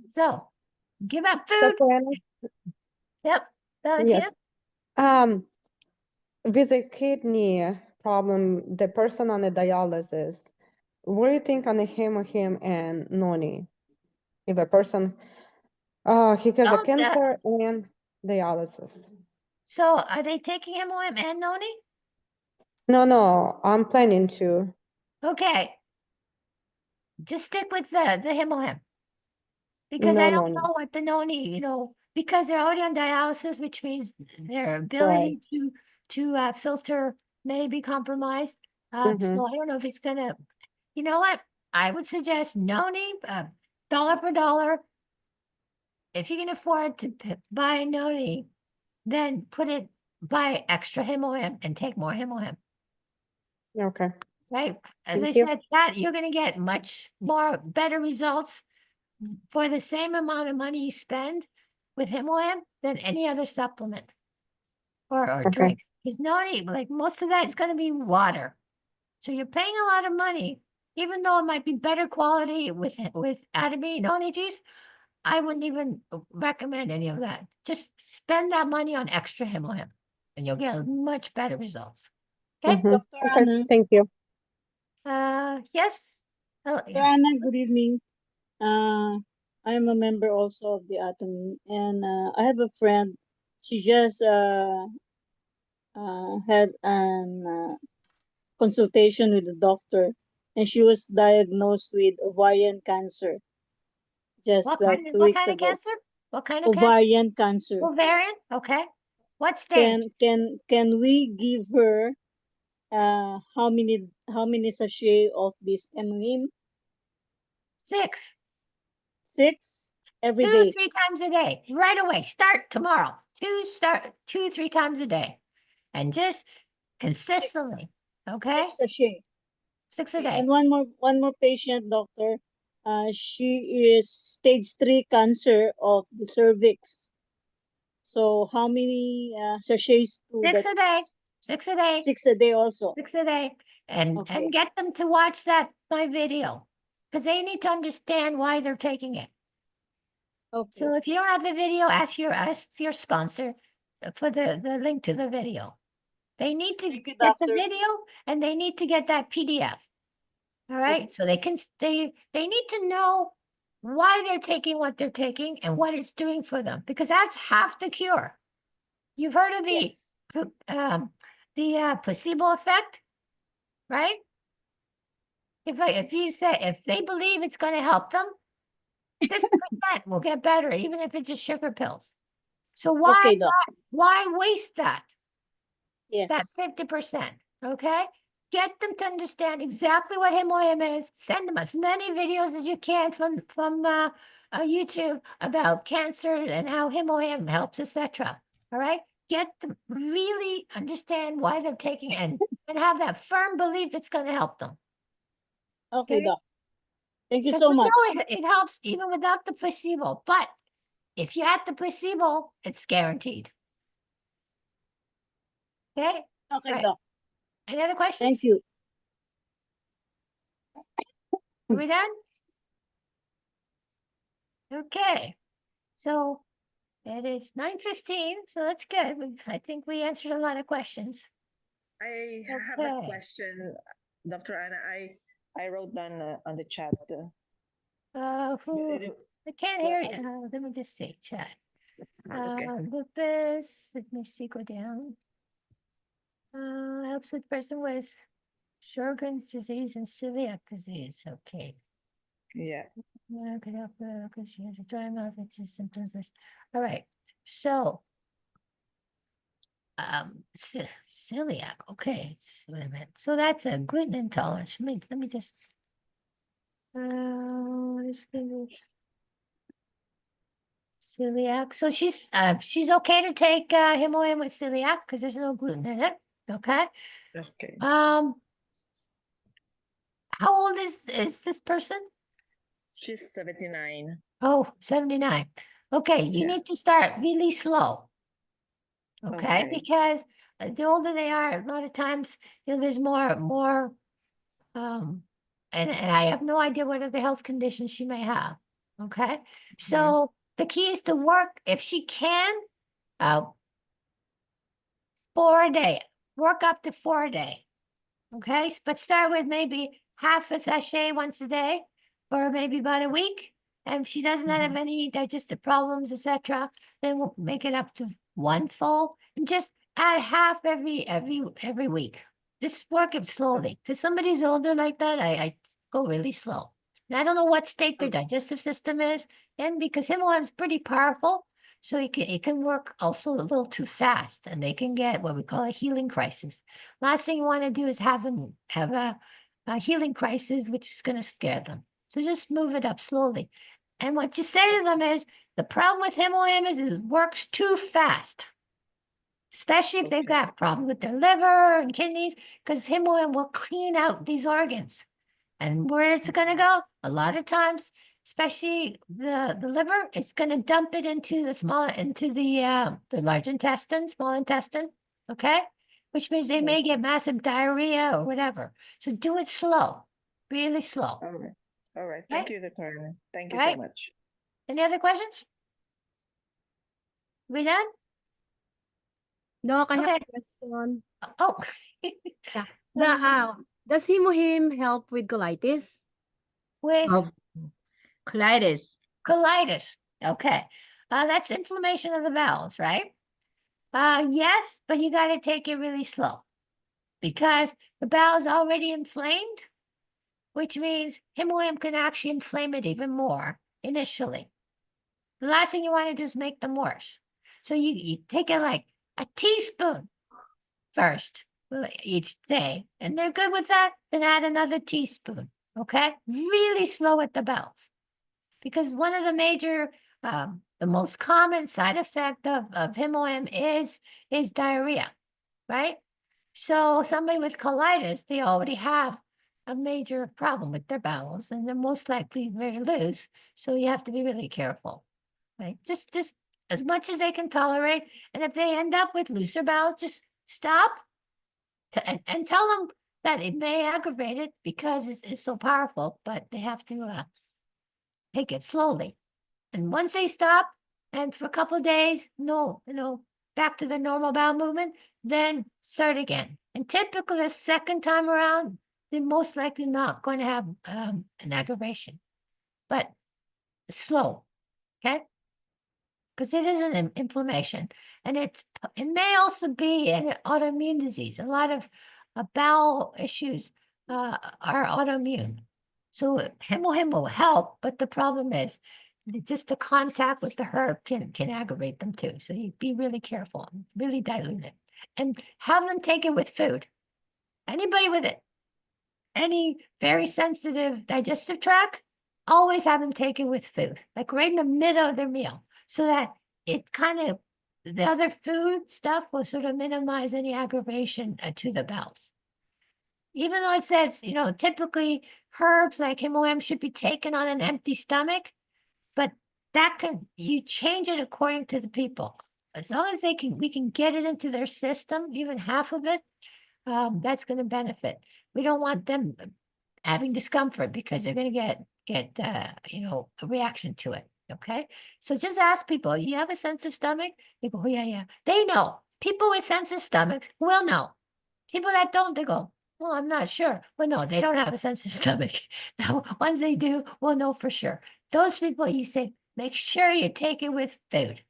So, give up food. Dr. Anna? Yep. Valentina? Yes. With a kidney problem, the person on the dialysis, what do you think on the HemoHim and noni? If a person, he has a Don't, cancer and dialysis. So, are they taking HemoHim and noni? No, I'm planning to. Okay. Just stick with the HemoHim. Because No I don't noni. know what the noni, because they're already on dialysis, which means their ability to filter may be compromised. So I don't know if it's gonna, you know what? I would suggest noni, dollar for dollar. If you can afford to buy noni, then buy extra HemoHim and take more HemoHim, Okay. right? As I Thank you. said, that you're gonna get much more better results for the same amount of money you spend with HemoHim than any other supplement or Okay. drinks. Because noni, like most of that is going to be water. So you're paying a lot of money, even though it might be better quality with Atomy noni juice. I wouldn't even recommend any of that. Just spend that money on extra HemoHim and you'll get much better results. Okay? Mhm. Dr. Okay, Anna, thank you. Yes. Oh, Dr. Anna, good evening. I am a member also of the Atomy, and I have a friend. She just had an consultation with the doctor, and she was diagnosed with ovarian cancer just like 2 What weeks kind of ago. cancer? What kind of cancer? Ovarian cancer. Ovarian? Okay. What stage? Can we give her how many sachet of this HemoHim? 6. 6 every 2, day. 3 times a day. Right away. Start tomorrow. 2, 3 times a day. And just consistently. Okay? 6 sachet. 6 a Okay, day. and one more patient, doctor. She is stage 3 cancer of the cervix. So how many sachets to 6 that? a day. 6 a day. 6 a day also. 6 a day. And Okay. get them to watch my video. Because they need to understand why they're taking it. Okay. So if you don't have the video, ask your sponsor for the link to the video. They need to Thank you, get the doctor. video and they need to get that PDF. All right. So they need to know why they're taking what they're taking and what it's doing for them, because that's half the cure. You've heard of Yes. the placebo effect, right? If they believe it's going to help them, 50% will get better, even if it's just sugar pills. So Okay, doc. why waste that Yes. 50%? Okay, get them to understand exactly what HemoHim is. Send them as many videos as you can from YouTube about cancer and how HemoHim helps, etc. All right, get them really understand why they're taking it and have that firm belief it's going to help them. Okay, Okay. doc. Thank you Because so we much. know it helps even without the placebo, but if you add the placebo, it's guaranteed. Okay. Okay, Right. doc. Any other questions? Thank you. Are we done? Okay. So it is 9:15, so that's good. I think we answered a lot of questions. I have Okay. a question, Dr. Anna. I wrote down on the chat. I can't hear you. Let me just see, chat. Okay. Lupus, let me see, go down. Helps with person with Sjogren's disease and celiac disease. Okay. Yeah. Yeah, could help her because she has a dry mouth. It's just symptoms. All right. So, celiac. Okay. Wait a minute. So that's a gluten intolerance. Let me just. Celiac. So she's okay to take HemoHim with celiac because there's no gluten in it. Okay. Okay. How old is this person? She's 79. Oh, 79. Okay, you Yeah. need to start really slow. Okay, Okay. because the older they are, a lot of times, there's more, and I have no idea what other health conditions she may have. Okay, so the key is to work, if she can, 4 a day, work up to 4 a day. Okay, but start with maybe half a sachet once a day for maybe about a week. And if she doesn't have any digestive problems, etc., then we'll make it up to 1 full and just add half every week. Just work it slowly. Because somebody's older like that, I go really slow. And I don't know what state their digestive system is, and because HemoHim is pretty powerful, so it can work also a little too fast, and they can get what we call a healing crisis. Last thing you want to do is have them have a healing crisis, which is going to scare them. So just move it up slowly. And what you say to them is, the problem with HemoHim is it works too fast, especially if they've got problems with their liver and kidneys, because HemoHim will clean out these organs. And where it's going to go? A lot of times, especially the liver, it's going to dump it into the large intestine, small intestine, okay? Which means they may get massive diarrhea or whatever. So do it slow, really slow. All right. All right. Okay. Thank you, Dr. Anna. Thank you All so right. much. Any other questions? We done? Doc, I have Okay. a question. Oh, Does HemoHim help with colitis? with Oh, colitis. colitis. Okay. That's inflammation of the bowels, right? Yes, but you got to take it really slow because the bowel's already inflamed. which means HemoHim can actually inflame it even more initially. The last thing you want to do is make them worse. So you take it like a teaspoon first each day, and they're good with that, then add another teaspoon, okay? Really slow at the bowels. Because one of the major, the most common side effect of HemoHim is diarrhea, right? So somebody with colitis, they already have a major problem with their bowels, and they're most likely very loose. So you have to be really careful, right? Just as much as they can tolerate. And if they end up with looser bowels, just stop and tell them that it may aggravate it because it's so powerful, but they have to take it slowly. And once they stop, and for a couple of days, back to the normal bowel movement, then start again. And typically the second time around, they're most likely not going to have an aggravation, but slow, okay? Because it is an inflammation, and it may also be an autoimmune disease. A lot of bowel issues are autoimmune. So HemoHim will help, but the problem is just the contact with the herb can aggravate them too. So you be really careful, really dilute it, and have them take it with food. Anybody with it, any very sensitive digestive tract, always have them take it with food, like right in the middle of their meal, so that it kind of, the other food stuff will sort of minimize any aggravation to the bowels. Even though it says, typically herbs like HemoHim should be taken on an empty stomach, but you change it according to the people. As long as we can get it into their system, even half of it, that's going to benefit. We don't want them having discomfort because they're going to get a reaction to it. Okay. So just ask people, you have a sensitive stomach? They go, oh, yeah. They know. People with sensitive stomachs will know. People that don't, they go, well, I'm not sure. Well, no, they don't have a sensitive stomach. Now, once they do, we'll know for sure. Those people, you say, make sure you take it with food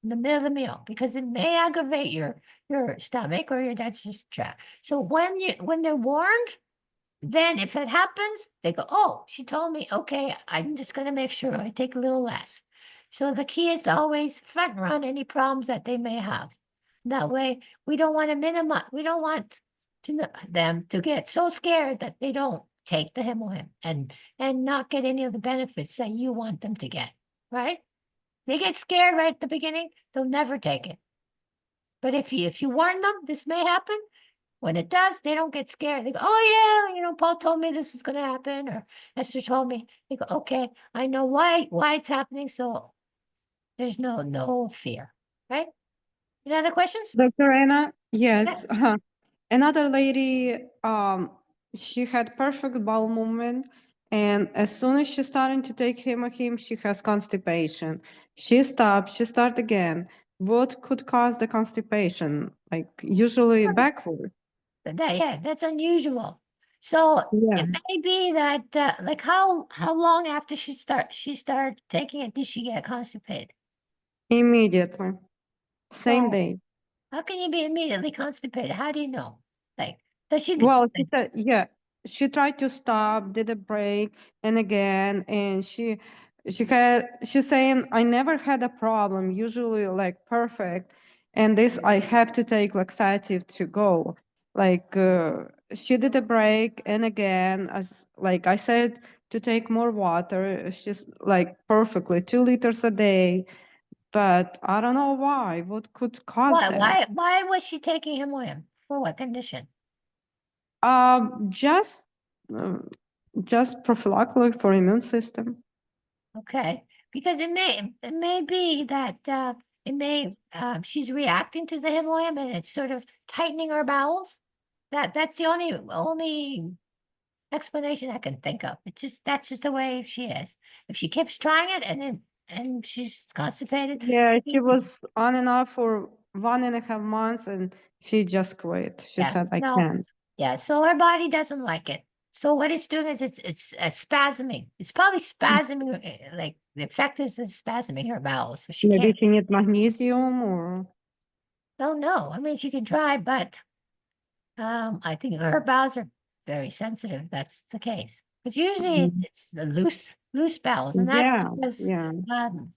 in the middle of the meal, because it may aggravate your stomach or your digestive tract. So when they're warned, then if it happens, they go, oh, she told me, okay, I'm just going to make sure I take a little less. So the key is to always front run any problems that they may have. That way, we don't want to minimize, we don't want them to get so scared that they don't take the HemoHim and not get any of the benefits that you want them to get, right? They get scared right at the beginning, they'll never take it. But if you warn them, this may happen, when it does, they don't get scared. They go, oh yeah, Paul told me this is going to happen, or Esther told me. They go, okay, I know why it's happening, so there's no fear, right? Any other questions? Dr. Anna, yes. Another lady, she had perfect bowel movement, and as soon as she started to take HemoHim, she has constipation. She stopped, she started again. What could cause the constipation? Like usually backward. That's unusual. So Yeah. it may be that like how long after she started taking it did she get constipated? Immediately. Same Well, day. How can you be immediately constipated? How do you know? Like, does she? Well, she said, yeah, she tried to stop, did a break, and again, and she's saying, I never had a problem, usually like perfect, and this I have to take laxative to go. Like she did a break, and again, as like I said, to take more water. She's like perfectly 2 liters a day, but I don't know why. What could cause that? Why was she taking HemoHim? For what condition? Just uh, just prophylactic for immune system. Okay, because it may be that she's reacting to the HemoHim and it's sort of tightening her bowels. That's the only explanation I can think of. That's just the way she is. If she keeps trying it and she's constipated. Yeah, she was on and off for 1.5 months and she just quit. She said, I no. can't. Yeah, so her body doesn't like it. So what it's doing is it's spasming. It's probably spasming, like the effect is it's spasming her bowels. So she Maybe can't. she needs magnesium or Don't know. I mean, she can try, but I think her bowels are very sensitive. That's the case. Because usually it's the loose bowels, and that's Yeah, because yeah.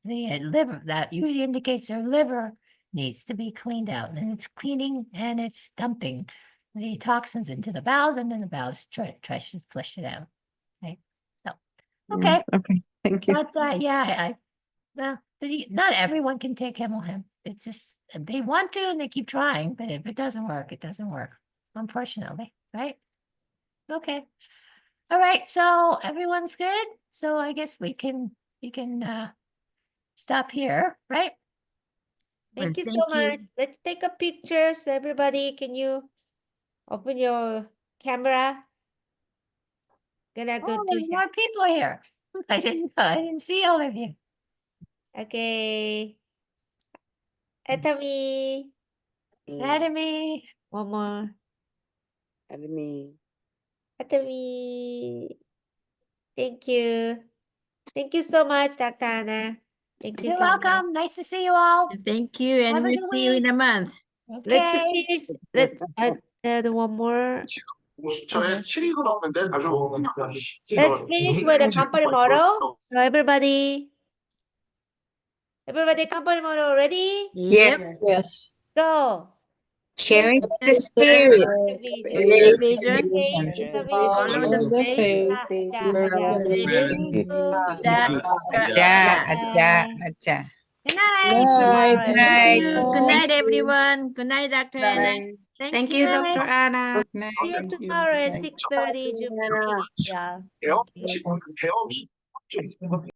the liver, that usually indicates their liver needs to be cleaned out, and it's cleaning and it's dumping the toxins into the bowels, and then the bowels try to flush it out. Okay, so Yeah, okay, okay, thank you. but yeah, well, 'cause not everyone can take HemoHim. It's just they want to and they keep trying, but if it doesn't work, it doesn't work. Unfortunately, right? Okay. All right, so everyone's good. So I guess we can stop here, right? Thank you Thank so you. much. Let's take a picture. So everybody, can you open your camera? Gonna go Oh, to there's more people here. I didn't see all of you. Okay. Atomy. Academy. One more. Academy. Atomy. Thank you. Thank you so much, Dr. Anna. Thank you You're so much. welcome. Nice to see you all. Thank you, and Have a we'll good see you in week. a month. Let's Okay. finish. Let's add one more. Let's finish with the company motto. So everybody, company motto ready? Yep. Yes. Go. Sharing Share the the spirit, Vision. vision, Follow the Follow the faith. faith. Ready? da, Bye. acha. Good night. See you tomorrow, Good everybody. night. Night. Good night, everyone. Good night, Dr. Anna. Thank you, you. Dr. Anna. See you tomorrow at 6:30 Zoom meeting. Yeah. Thank you.